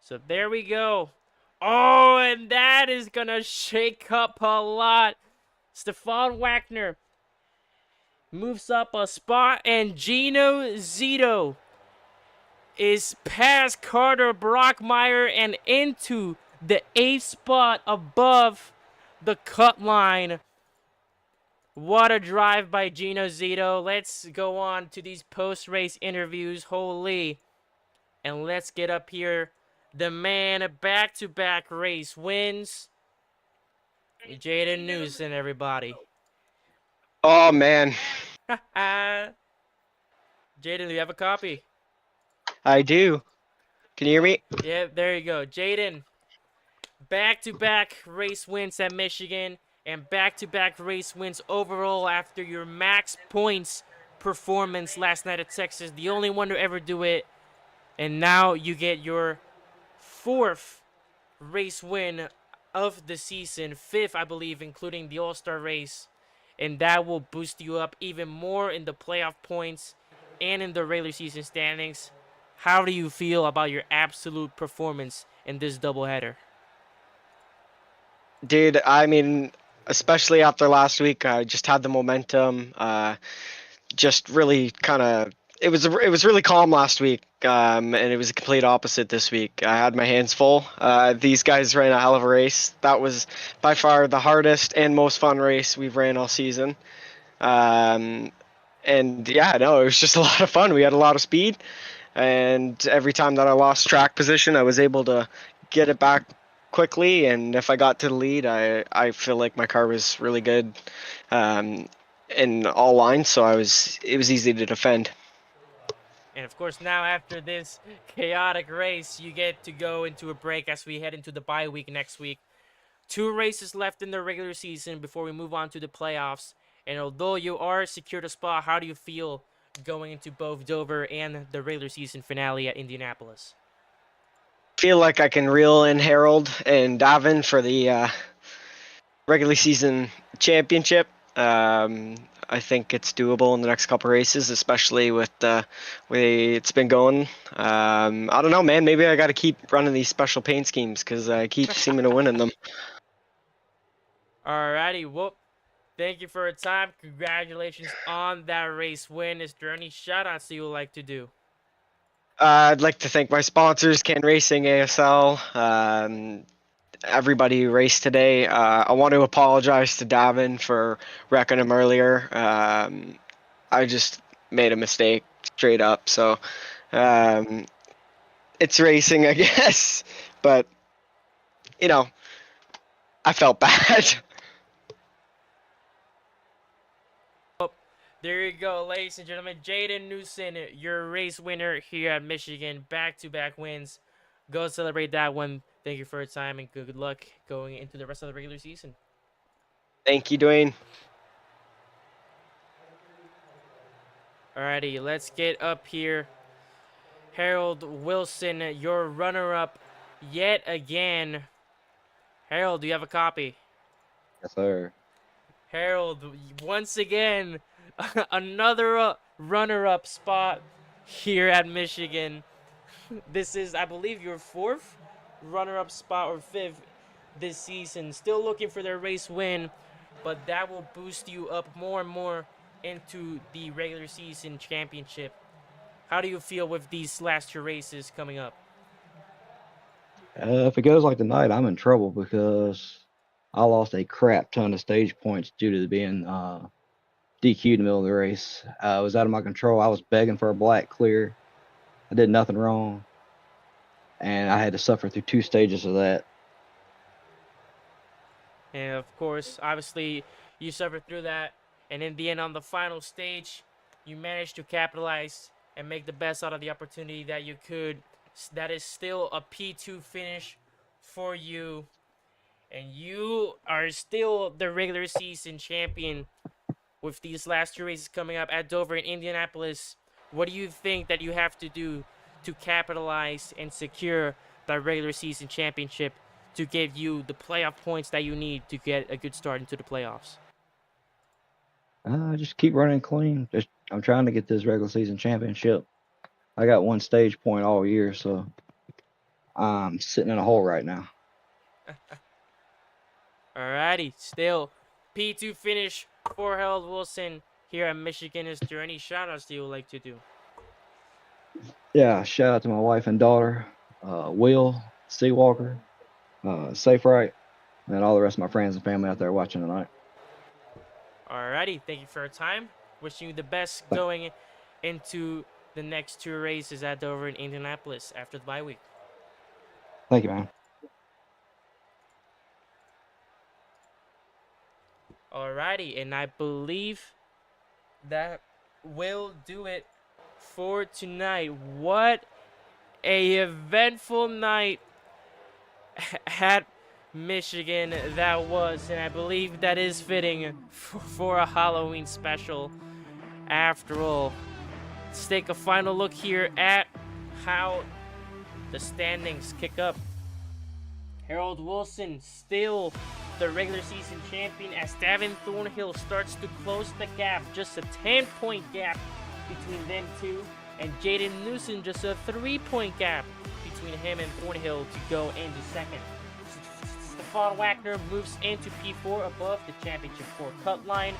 Speaker 5: So there we go. Oh, and that is gonna shake up a lot. Stefan Wagner moves up a spot, and Gino Zito is past Carter Brockmeyer and into the 8th spot above the cut line. What a drive by Gino Zito. Let's go on to these post-race interviews. Holy. And let's get up here. The man, back-to-back race wins. Jaden Newson, everybody.
Speaker 8: Oh, man.
Speaker 5: Jaden, do you have a copy?
Speaker 8: I do. Can you hear me?
Speaker 5: Yeah, there you go. Jaden, back-to-back race wins at Michigan and back-to-back race wins overall after your max points performance last night at Texas. The only one to ever do it. And now you get your 4th race win of the season, 5th, I believe, including the All-Star race, and that will boost you up even more in the playoff points and in the regular season standings. How do you feel about your absolute performance in this doubleheader?
Speaker 8: Dude, I mean, especially after last week, I just had the momentum. Just really kind of, it was really calm last week, and it was a complete opposite this week. I had my hands full. These guys ran a hell of a race. That was by far the hardest and most fun race we've ran all season. And yeah, no, it was just a lot of fun. We had a lot of speed, and every time that I lost track position, I was able to get it back quickly. And if I got to the lead, I feel like my car was really good in all lines, so it was easy to defend.
Speaker 5: And of course, now after this chaotic race, you get to go into a break as we head into the bye week next week. 2 races left in the regular season before we move on to the playoffs. And although you are secured a spot, how do you feel going into both Dover and the regular season finale at Indianapolis?
Speaker 8: Feel like I can reel in Harold and Davin for the regular season championship. I think it's doable in the next couple races, especially with the way it's been going. I don't know, man. Maybe I got to keep running these special paint schemes because I keep seeming to win in them.
Speaker 5: Alrighty, well, thank you for your time. Congratulations on that race win. Is there any shout-outs you would like to do?
Speaker 8: I'd like to thank my sponsors, Can Racing, ASL, everybody who raced today. I want to apologize to Davin for wrecking him earlier. I just made a mistake straight up. So it's racing, I guess. But, you know, I felt bad.
Speaker 5: There you go, ladies and gentlemen. Jaden Newson, your race winner here at Michigan. Back-to-back wins. Go celebrate that one. Thank you for your time and good luck going into the rest of the regular season.
Speaker 8: Thank you, Dwayne.
Speaker 5: Alrighty, let's get up here. Harold Wilson, your runner-up yet again. Harold, do you have a copy?
Speaker 2: Yes, sir.
Speaker 5: Harold, once again, another runner-up spot here at Michigan. This is, I believe, your 4th runner-up spot or 5th this season. Still looking for their race win, but that will boost you up more and more into the regular season championship. How do you feel with these last 2 races coming up?
Speaker 9: If it goes like tonight, I'm in trouble because I lost a crap ton of stage points due to being DQ'd in the middle of the race. It was out of my control. I was begging for a black clear. I did nothing wrong, and I had to suffer through 2 stages of that.
Speaker 5: And of course, obviously, you suffered through that, and in the end, on the final stage, you managed to capitalize and make the best out of the opportunity that you could. That is still a P2 finish for you, and you are still the regular season champion with these last 2 races coming up at Dover and Indianapolis. What do you think that you have to do to capitalize and secure the regular season championship to give you the playoff points that you need to get a good start into the playoffs?
Speaker 9: Just keep running clean. I'm trying to get this regular season championship. I got 1 stage point all year, so I'm sitting in a hole right now.
Speaker 5: Alrighty, still P2 finish for Harold Wilson here at Michigan. Is there any shout-outs that you would like to do?
Speaker 9: Yeah, shout out to my wife and daughter, Will, Seawalker, Safe Right, and all the rest of my friends and family out there watching tonight.
Speaker 5: Alrighty, thank you for your time. Wishing you the best going into the next 2 races at Dover and Indianapolis after the bye week.
Speaker 9: Thank you, man.
Speaker 5: Alrighty, and I believe that will do it for tonight. What a eventful night at Michigan that was, and I believe that is fitting for a Halloween special after all. Let's take a final look here at how the standings kick up. Harold Wilson still the regular season champion as Davin Thornhill starts to close the gap, just a 10-point gap between them two, and Jaden Newson just a 3-point gap between him and Thornhill to go into second. Stefan Wagner moves into P4 above the championship 4 cut line.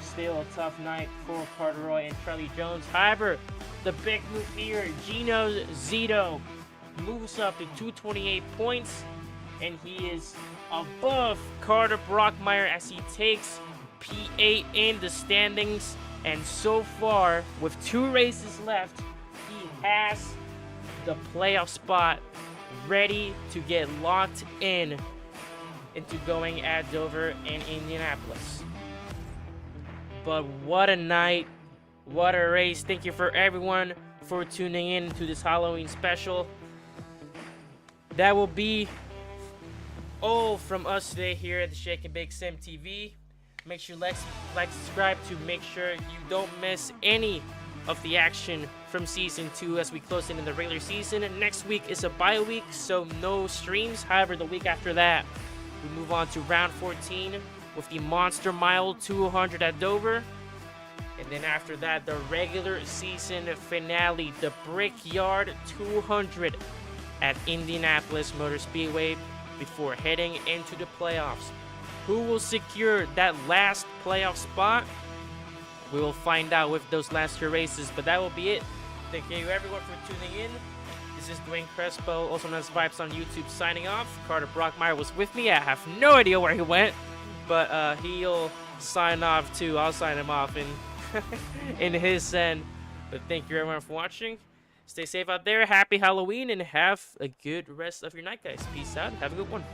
Speaker 5: Still a tough night for Carteroy and Charlie Jones. However, the big move here, Gino Zito moves up to 228 points, and he is above Carter Brockmeyer as he takes P8 in the standings. And so far, with 2 races left, he has the playoff spot ready to get locked in into going at Dover and Indianapolis. But what a night, what a race. Thank you for everyone for tuning in to this Halloween special. That will be all from us today here at the Shake and Bake Sim TV. Make sure you like, subscribe to make sure you don't miss any of the action from Season 2 as we close in the regular season. Next week is a bye week, so no streams. However, the week after that, We move on to round 14 with the Monster Mile 200 at Dover. And then after that, the regular season finale, the Brickyard 200 at Indianapolis Motor Speedway before heading into the playoffs. Who will secure that last playoff spot? We will find out with those last two races, but that will be it. Thank you everyone for tuning in. This is Dwayne Crespo, also known as Vibes on YouTube, signing off. Carter Brockmeyer was with me. I have no idea where he went, but he'll sign off too. I'll sign him off in his end. But thank you everyone for watching. Stay safe out there. Happy Halloween and have a good rest of your night, guys. Peace out. Have a good one.